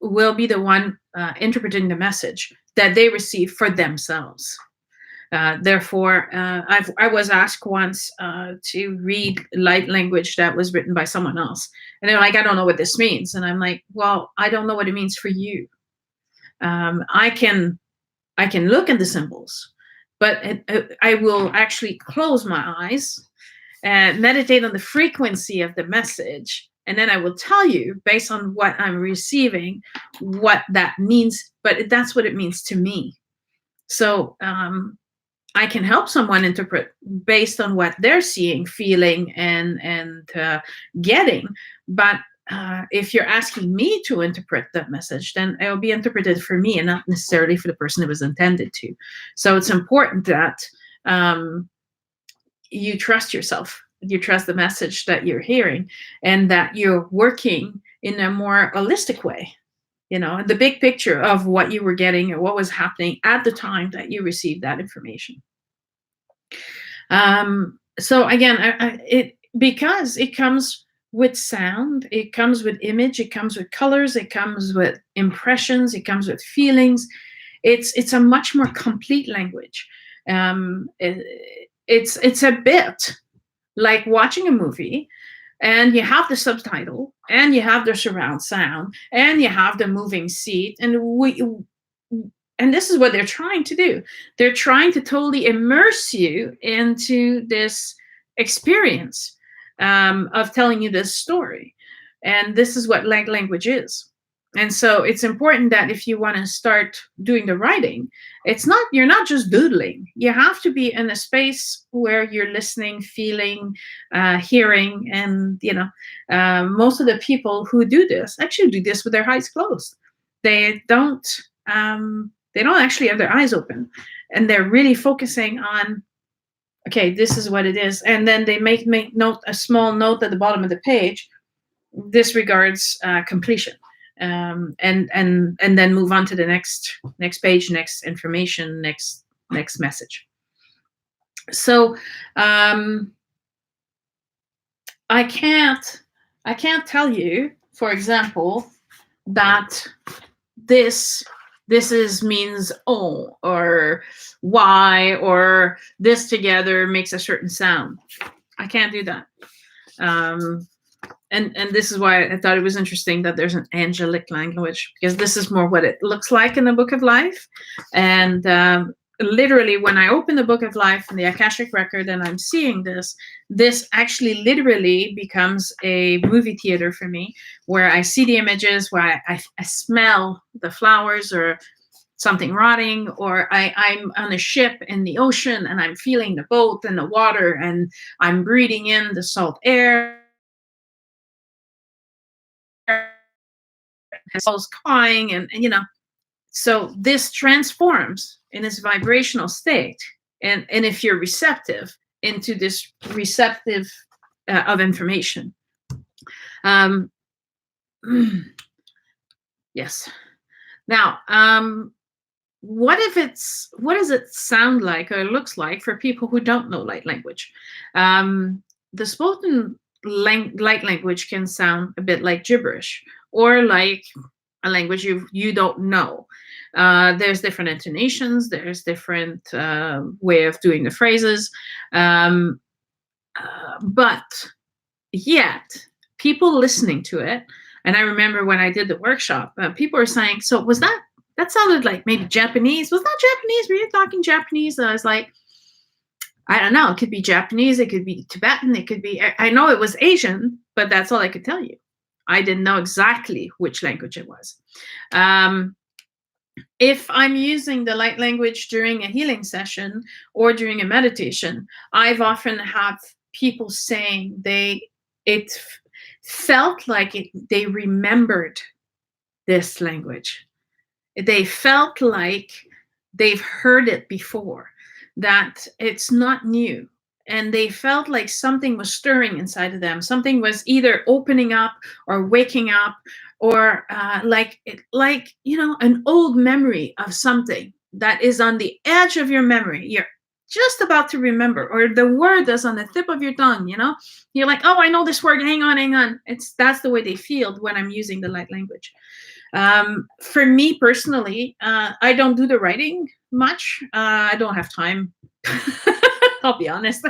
Speaker 1: will be the one interpreting the message that they receive for themselves. Therefore, I was asked once to read light language that was written by someone else. And they're like, I don't know what this means. And I'm like, well, I don't know what it means for you. I can look at the symbols, but I will actually close my eyes and meditate on the frequency of the message. And then I will tell you, based on what I'm receiving, what that means. But that's what it means to me. So I can help someone interpret based on what they're seeing, feeling, and getting. But if you're asking me to interpret that message, then it will be interpreted for me and not necessarily for the person it was intended to. So it's important that you trust yourself, you trust the message that you're hearing, and that you're working in a more holistic way. You know, the big picture of what you were getting or what was happening at the time that you received that information. So again, because it comes with sound, it comes with image, it comes with colors, it comes with impressions, it comes with feelings. It's a much more complete language. It's a bit like watching a movie, and you have the subtitle, and you have the surround sound, and you have the moving seat, and this is what they're trying to do. They're trying to totally immerse you into this experience of telling you this story. And this is what language is. And so it's important that if you want to start doing the writing, you're not just doodling. You have to be in a space where you're listening, feeling, hearing, and most of the people who do this actually do this with their eyes closed. They don't actually have their eyes open, and they're really focusing on, okay, this is what it is. And then they make a small note at the bottom of the page, disregards completion. And then move on to the next page, next information, next message. So I can't tell you, for example, that this means oh or why, or this together makes a certain sound. I can't do that. And this is why I thought it was interesting that there's an angelic language, because this is more what it looks like in the Book of Life. And literally, when I open the Book of Life and the Akashic Record and I'm seeing this actually literally becomes a movie theater for me, where I see the images, where I smell the flowers or something rotting, or I'm on a ship in the ocean and I'm feeling the boat and the water, and I'm breathing in the salt air. I was crying, and so this transforms in its vibrational state, and if you're receptive into this receptive of information. Yes. Now, what does it sound like or looks like for people who don't know light language? The spoken light language can sound a bit like gibberish, or like a language you don't know. There's different intonations. There's different way of doing the phrases, but yet people listening to it. And I remember when I did the workshop, people were saying, "So was that sounded like maybe Japanese? Was that Japanese? Were you talking Japanese?" And I was like, "I don't know. It could be Japanese. It could be Tibetan. It could be. I know it was Asian, but that's all I could tell you. I didn't know exactly which language it was." If I'm using the light language during a healing session or during a meditation, I've often had people saying it felt like they remembered this language. They felt like they've heard it before, that it's not new. And they felt like something was stirring inside of them. Something was either opening up or waking up, or like an old memory of something that is on the edge of your memory. You're just about to remember, or the word that's on the tip of your tongue. You're like, "Oh, I know this word. Hang on." That's the way they feel when I'm using the light language. For me personally, I don't do the writing much. I don't have time. I'll be honest.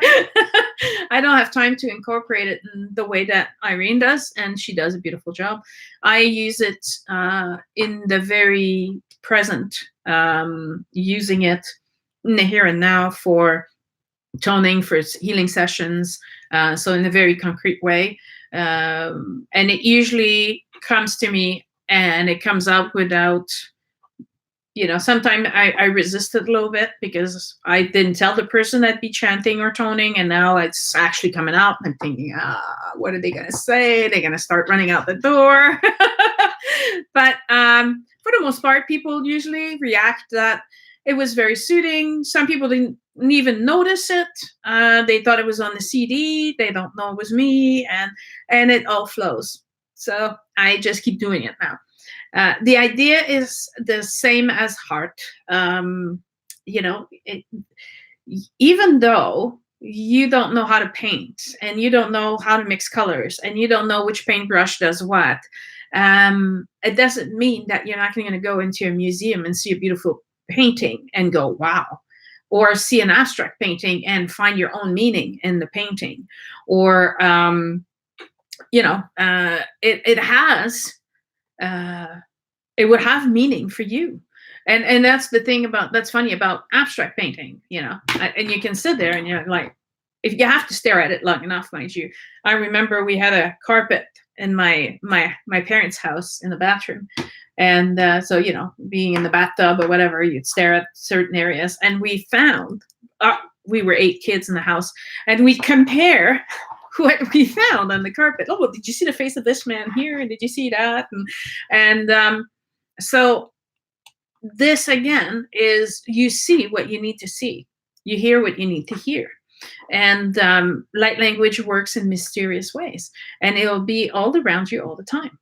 Speaker 1: I don't have time to incorporate it in the way that Irene does, and she does a beautiful job. I use it in the very present, using it in the here and now for toning, for healing sessions, so in a very concrete way. And it usually comes to me and it comes out without, sometimes I resisted a little bit because I didn't tell the person I'd be chanting or toning, and now it's actually coming out. I'm thinking, what are they going to say? They're going to start running out the door. But for the most part, people usually react that it was very soothing. Some people didn't even notice it. They thought it was on the CD. They don't know it was me, and it all flows. So I just keep doing it now. The idea is the same as heart. Even though you don't know how to paint, and you don't know how to mix colors, and you don't know which paintbrush does what, it doesn't mean that you're not going to go into a museum and see a beautiful painting and go, wow, or see an abstract painting and find your own meaning in the painting, or it would have meaning for you. And that's the thing that's funny about abstract painting, and you can sit there and you're like, if you have to stare at it long enough, mind you. I remember we had a carpet in my parents' house in the bathroom. And so, being in the bathtub or whatever, you'd stare at certain areas. And we found, we were 8 kids in the house, and we'd compare what we found on the carpet. Oh, well, did you see the face of this man here? And did you see that? And so this, again, is you see what you need to see. You hear what you need to hear. And light language works in mysterious ways. And it'll be all around you all the time.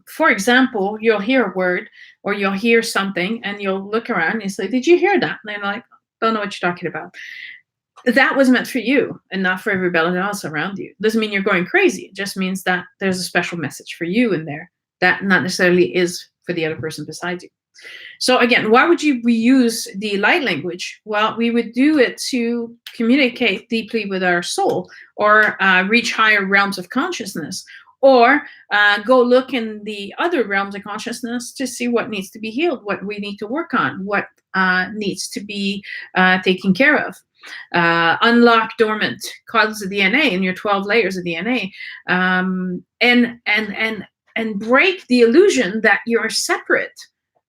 Speaker 1: For example, you'll hear a word or you'll hear something and you'll look around and you say, "Did you hear that?" And they're like, "Don't know what you're talking about." That was meant for you and not for everybody else around you. Doesn't mean you're going crazy. It just means that there's a special message for you in there that not necessarily is for the other person beside you. So again, why would we use the light language? Well, we would do it to communicate deeply with our soul, or reach higher realms of consciousness, or go look in the other realms of consciousness to see what needs to be healed, what we need to work on, what needs to be taken care of. Unlock dormant codes of DNA in your 12 layers of DNA, and break the illusion that you're separate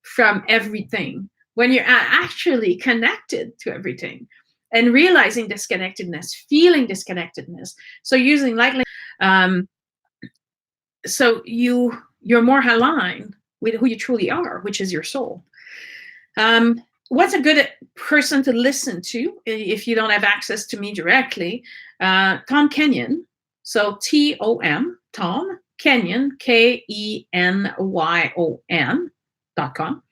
Speaker 1: from everything when you're actually connected to everything, and realizing disconnectedness, feeling disconnectedness. So using light language, so you're more aligned with who you truly are, which is your soul. What's a good person to listen to if you don't have access to me directly? Tom Kenyon. So Tom, Tom Kenyon, KENYON.com.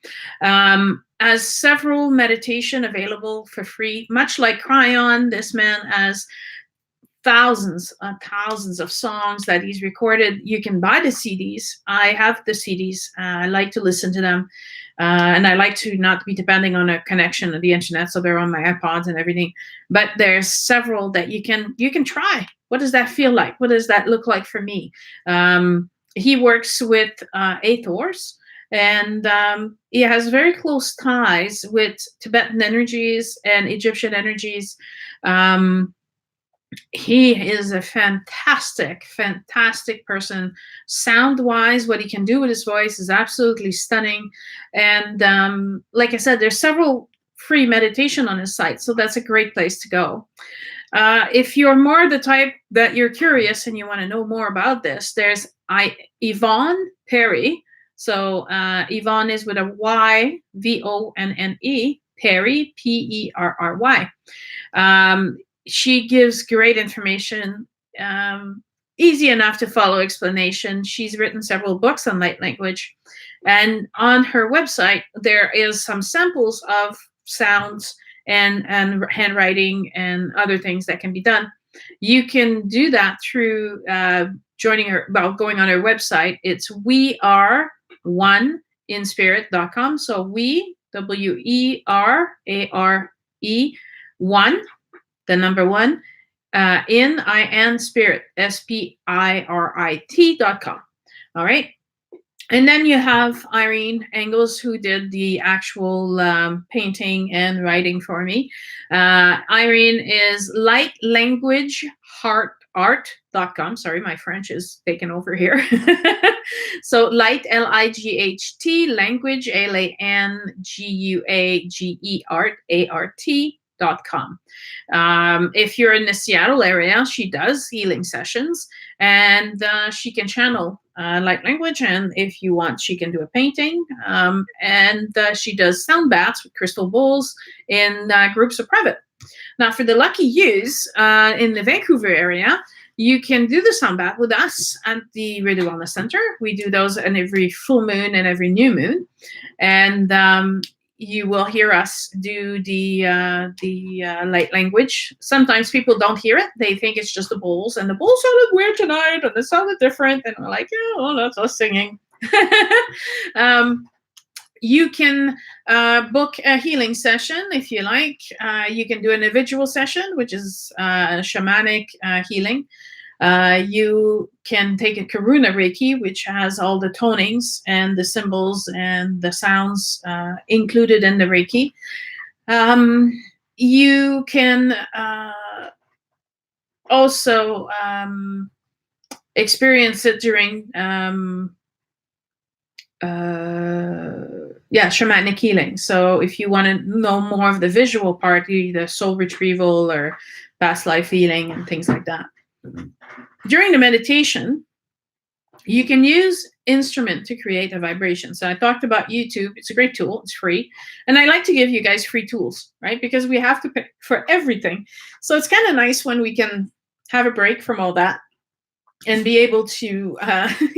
Speaker 1: Has several meditation available for free, much like Cryon. This man has thousands of songs that he's recorded. You can buy the CDs. I have the CDs. I like to listen to them. And I like to not be depending on a connection to the internet, so they're on my iPods and everything. But there's several that you can try. What does that feel like? What does that look like for me? He works with Athors, and he has very close ties with Tibetan energies and Egyptian energies. He is a fantastic person. Sound-wise, what he can do with his voice is absolutely stunning. And like I said, there's several free meditation on his site, so that's a great place to go. If you're more the type that you're curious and you want to know more about this, there's Yvonne Perry. So Yvonne is with a Y, VONNE, Perry, PERRY. She gives great information, easy enough to follow explanation. She's written several books on light language. And on her website, there is some samples of sounds and handwriting and other things that can be done. You can do that through going on her website. It's weareoneinspirit.com. So we, WERARE, one, the number one, in spirit, SPIRIT.com. All right. And then you have Irene Engels, who did the actual painting and writing for me. Irene is lightlanguageart.com. Sorry, my French is taken over here. So light, LIGHT, language, LANGUAGE, art, ART.com. If you're in the Seattle area, she does healing sessions, and she can channel light language, and if you want, she can do a painting, and she does sound baths with crystal bowls in groups or private. Now, for the lucky yous in the Vancouver area, you can do the sound bath with us at the Redu Wellness Center. We do those on every full moon and every new moon, and you will hear us do the light language. Sometimes people don't hear it. They think it's just the bowls, and the bowls sounded weird tonight, and it sounded different. And we're like, yeah, well, that's us singing. You can book a healing session if you like. You can do an individual session, which is shamanic healing. You can take a Karuna Reiki, which has all the tonings and the symbols and the sounds included in the Reiki. You can also experience it during shamanic healing. So if you want to know more of the visual part, the soul retrieval or past life healing and things like that. During the meditation, you can use instrument to create a vibration. So I talked about YouTube. It's a great tool. It's free. And I like to give you guys free tools, right? Because we have to pay for everything. So it's kind of nice when we can have a break from all that and be able to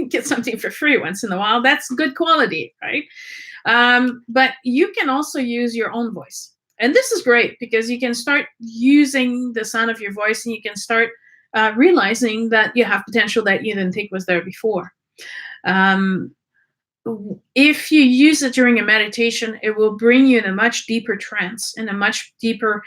Speaker 1: get something for free once in a while. That's good quality, right? But you can also use your own voice. And this is great because you can start using the sound of your voice, and you can start realizing that you have potential that you didn't think was there before. If you use it during a meditation, it will bring you in a much deeper trance, in a much deeper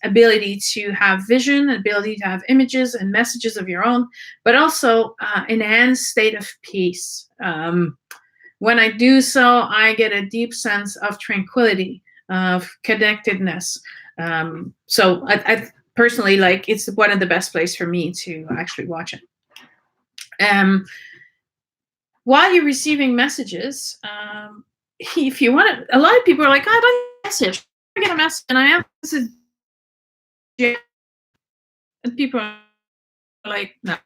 Speaker 1: ability to have vision, ability to have images and messages of your own, but also enhanced state of peace. When I do so, I get a deep sense of tranquility, of connectedness. So I personally, like, it's one of the best places for me to actually watch it. While you're receiving messages, if you want to, a lot of people are like, oh, I don't get a message. I get a message, and I have this is, and people are like, no.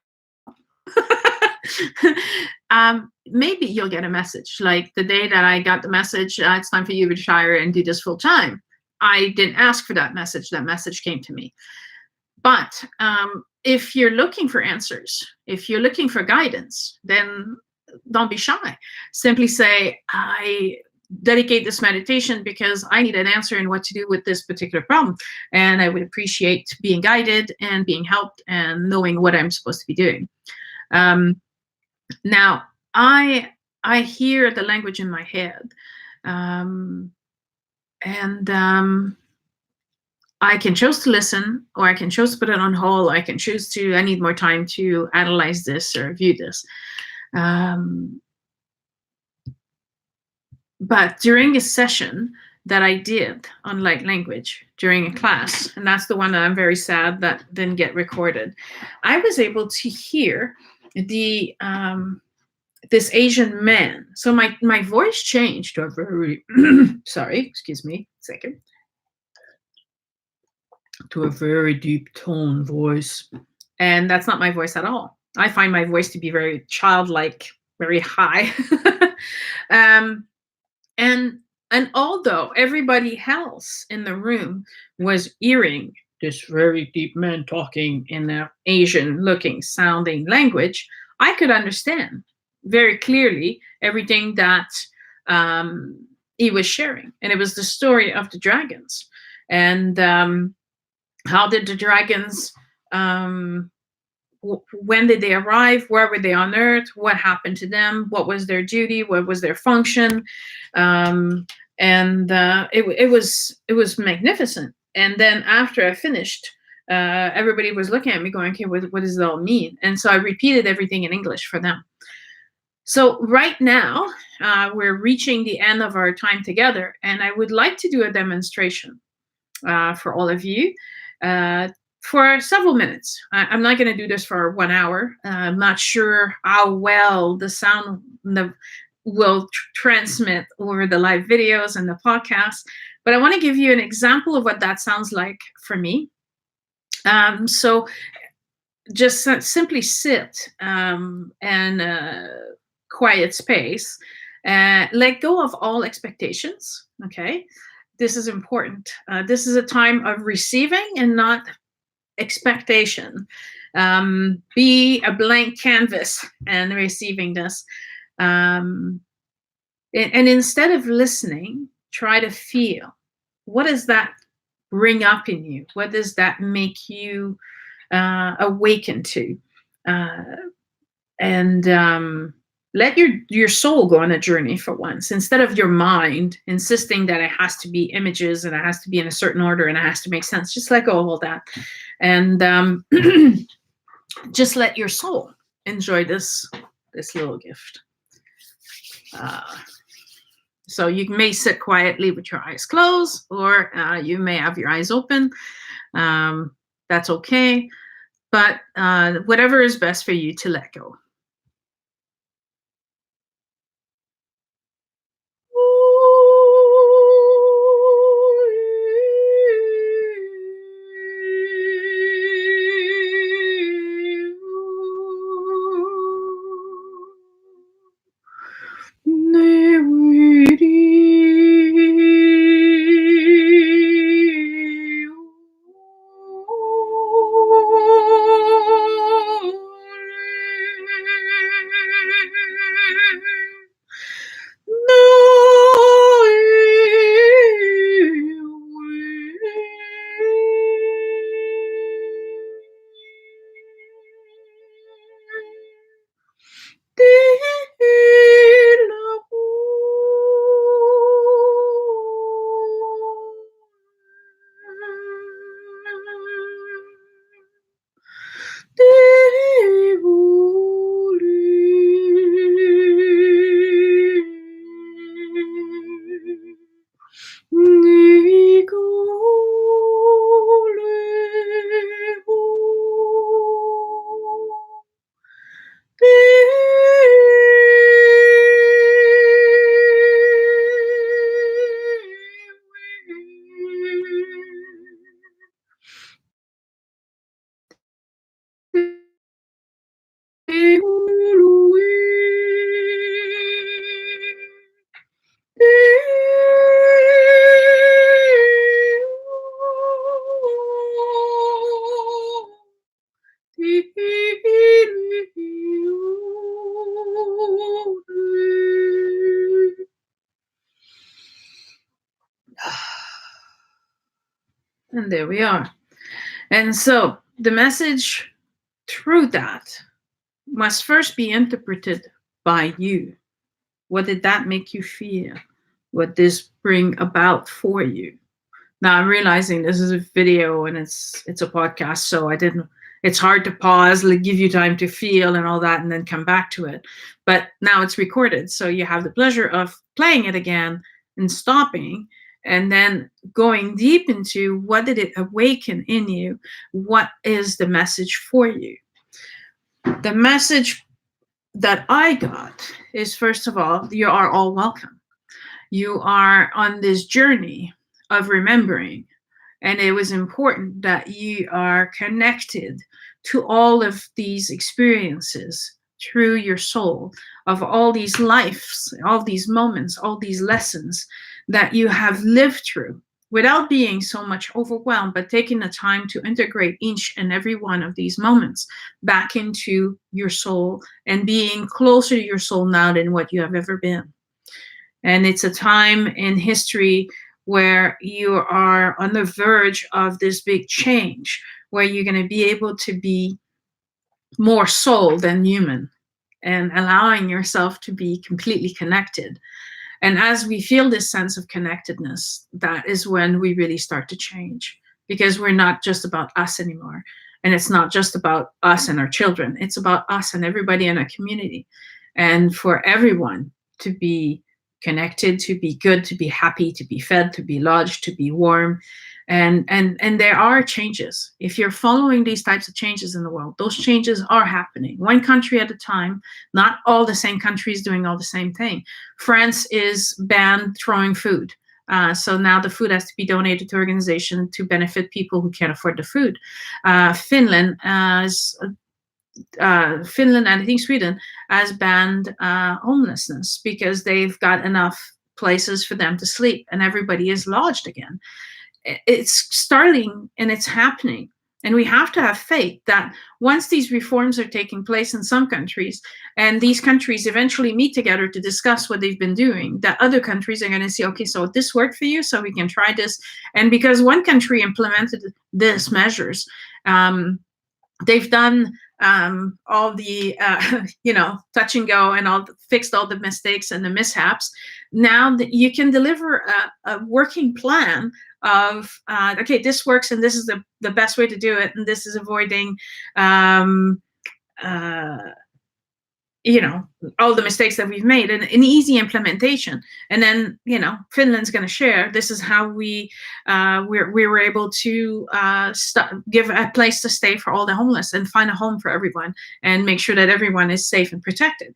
Speaker 1: Maybe you'll get a message like the day that I got the message, it's time for you to retire and do this full time. I didn't ask for that message. That message came to me. But if you're looking for answers, if you're looking for guidance, then don't be shy. Simply say, I dedicate this meditation because I need an answer in what to do with this particular problem. And I would appreciate being guided and being helped and knowing what I'm supposed to be doing. Now, I hear the language in my head. I can choose to listen, or I can choose to put it on hold. I can choose to, I need more time to analyze this or view this. But during a session that I did on light language during a class, and that's the one that I'm very sad that didn't get recorded, I was able to hear the this Asian man. So my voice changed to a very sorry, excuse me, a second, to a very deep tone voice, and that's not my voice at all. I find my voice to be very childlike, very high. And although everybody else in the room was hearing this very deep man talking in an Asian looking sounding language, I could understand very clearly everything that he was sharing. And it was the story of the dragons. And how did the dragons, when did they arrive? Where were they on Earth? What happened to them? What was their duty? What was their function? It was magnificent. And then after I finished, everybody was looking at me going, okay, what does it all mean? And so I repeated everything in English for them. So right now, we're reaching the end of our time together, and I would like to do a demonstration for all of you for several minutes. I'm not going to do this for 1 hour. I'm not sure how well the sound will transmit over the live videos and the podcast, but I want to give you an example of what that sounds like for me. So just simply sit and quiet space, let go of all expectations. Okay, this is important. This is a time of receiving and not expectation. Be a blank canvas and receiving this. And instead of listening, try to feel. What does that bring up in you? What does that make you awaken to? Let your soul go on a journey for once, instead of your mind insisting that it has to be images and it has to be in a certain order and it has to make sense. Just let go of all that, and just let your soul enjoy this little gift. So you may sit quietly with your eyes closed, or you may have your eyes open. That's okay, but whatever is best for you to let go. And there we are. And so the message through that must first be interpreted by you. What did that make you feel? What this bring about for you? Now I'm realizing this is a video and it's a podcast, so it's hard to pause, like give you time to feel and all that and then come back to it. But now it's recorded, so you have the pleasure of playing it again and stopping and then going deep into what did it awaken in you? What is the message for you? The message that I got is, first of all, you are all welcome. You are on this journey of remembering, and it was important that you are connected to all of these experiences through your soul, of all these lives, all these moments, all these lessons that you have lived through, without being so much overwhelmed, but taking the time to integrate each and every one of these moments back into your soul and being closer to your soul now than what you have ever been. And it's a time in history where you are on the verge of this big change, where you're going to be able to be more soul than human and allowing yourself to be completely connected. And as we feel this sense of connectedness, that is when we really start to change, because we're not just about us anymore. And it's not just about us and our children. It's about us and everybody in our community. And for everyone to be connected, to be good, to be happy, to be fed, to be lodged, to be warm. And there are changes. If you're following these types of changes in the world, those changes are happening one country at a time. Not all the same countries doing all the same thing. France is banned throwing food. So now the food has to be donated to organizations to benefit people who can't afford the food. Finland and I think Sweden has banned homelessness because they've got enough places for them to sleep and everybody is lodged again. It's starting and it's happening. And we have to have faith that once these reforms are taking place in some countries, and these countries eventually meet together to discuss what they've been doing, that other countries are going to see, okay, so this worked for you, so we can try this. And because one country implemented these measures, they've done all the touch and go and fixed all the mistakes and the mishaps. Now that you can deliver a working plan of okay, this works and this is the best way to do it, and this is avoiding all the mistakes that we've made, and an easy implementation. And then Finland's going to share, this is how we were able to give a place to stay for all the homeless and find a home for everyone and make sure that everyone is safe and protected.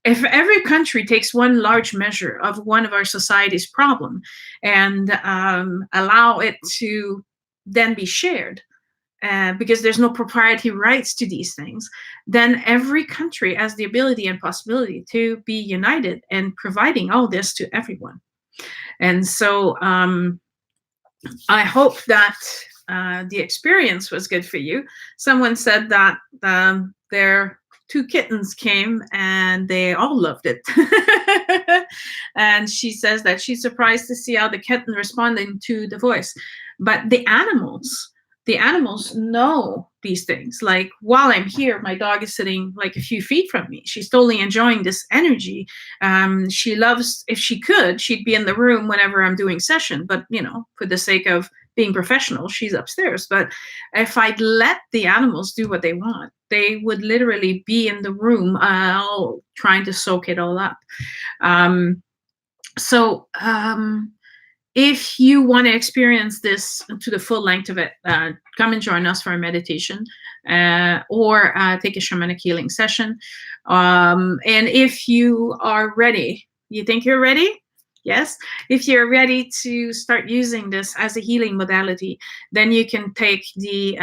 Speaker 1: If every country takes one large measure of one of our society's problem and allow it to then be shared, because there's no proprietary rights to these things, then every country has the ability and possibility to be united and providing all this to everyone. And so I hope that the experience was good for you. Someone said that their 2 kittens came and they all loved it. And she says that she's surprised to see how the kitten responding to the voice. But the animals know these things. Like, while I'm here, my dog is sitting like a few feet from me. She's totally enjoying this energy. She loves, if she could, she'd be in the room whenever I'm doing session. But, for the sake of being professional, she's upstairs. But if I'd let the animals do what they want, they would literally be in the room trying to soak it all up. If you want to experience this to the full length of it, come and join us for a meditation or take a shamanic healing session. And if you are ready, you think you're ready? Yes. If you're ready to start using this as a healing modality, then you can take the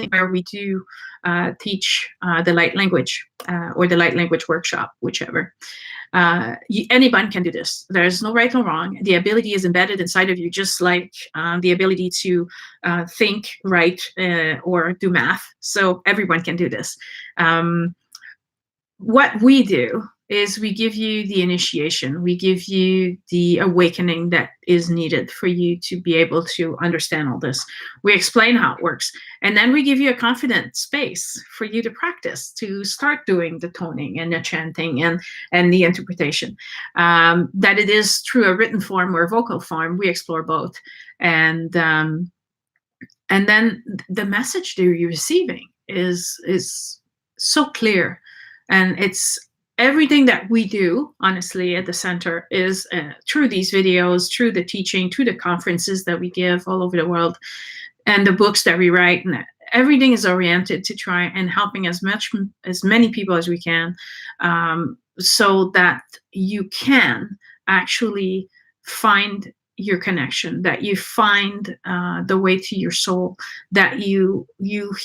Speaker 1: where we do teach the light language or the light language workshop, whichever. Anyone can do this. There's no right or wrong. The ability is embedded inside of you, just like the ability to think, write, or do math. So everyone can do this. What we do is we give you the initiation. We give you the awakening that is needed for you to be able to understand all this. We explain how it works. And then we give you a confident space for you to practice, to start doing the toning and the chanting and the interpretation. That it is through a written form or a vocal form, we explore both. And then the message that you're receiving is so clear. And it's everything that we do, honestly, at the center is through these videos, through the teaching, through the conferences that we give all over the world, and the books that we write. And everything is oriented to try and helping as many people as we can, so that you can actually find your connection, that you find the way to your soul, that you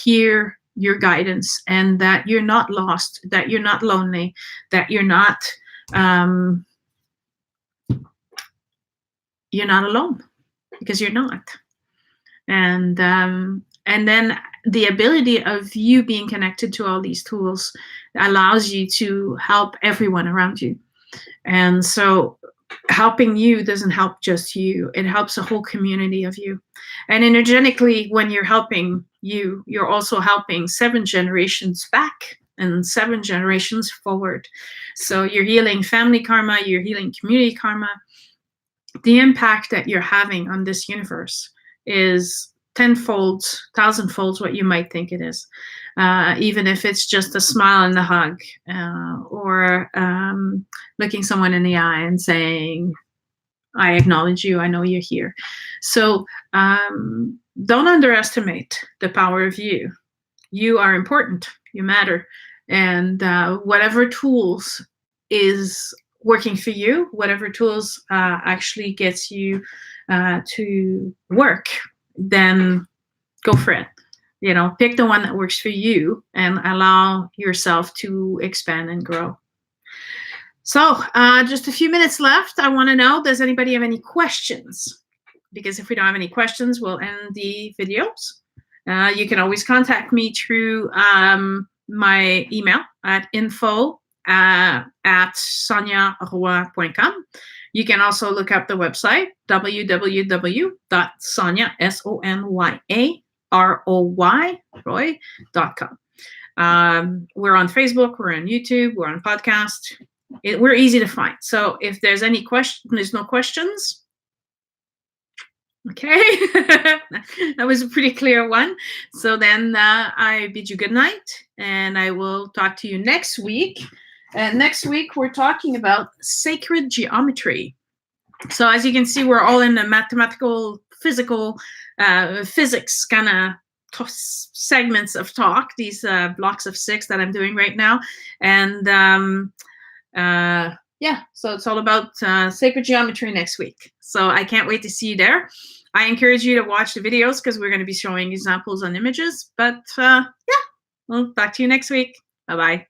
Speaker 1: hear your guidance, and that you're not lost, that you're not lonely, that you're not alone, because you're not. And then the ability of you being connected to all these tools allows you to help everyone around you. And so helping you doesn't help just you, it helps a whole community of you. And energetically, when you're helping you, you're also helping 7 generations back and 7 generations forward. So you're healing family karma, you're healing community karma. The impact that you're having on this universe is 10-fold, 1,000-fold what you might think it is. Even if it's just a smile and a hug, or looking someone in the eye and saying, I acknowledge you, I know you're here. So don't underestimate the power of you. You are important, you matter. And whatever tools is working for you, whatever tools actually gets you to work, then go for it. Pick the one that works for you and allow yourself to expand and grow. So just a few minutes left. I want to know, does anybody have any questions? Because if we don't have any questions, we'll end the videos. You can always contact me through my email at info@soniaroy.com. You can also look up the website, www.sonia, SONYAROY.com. We're on Facebook, we're on YouTube, we're on podcast. We're easy to find. So if there's any question, there's no questions. Okay, that was a pretty clear one. So then I bid you good night, and I will talk to you next week. And next week we're talking about sacred geometry. So as you can see, we're all in the mathematical, physical, physics kind of segments of talk, these blocks of 6 that I'm doing right now. And so it's all about sacred geometry next week. So I can't wait to see you there. I encourage you to watch the videos because we're going to be showing examples on images. But we'll talk to you next week. Bye-bye.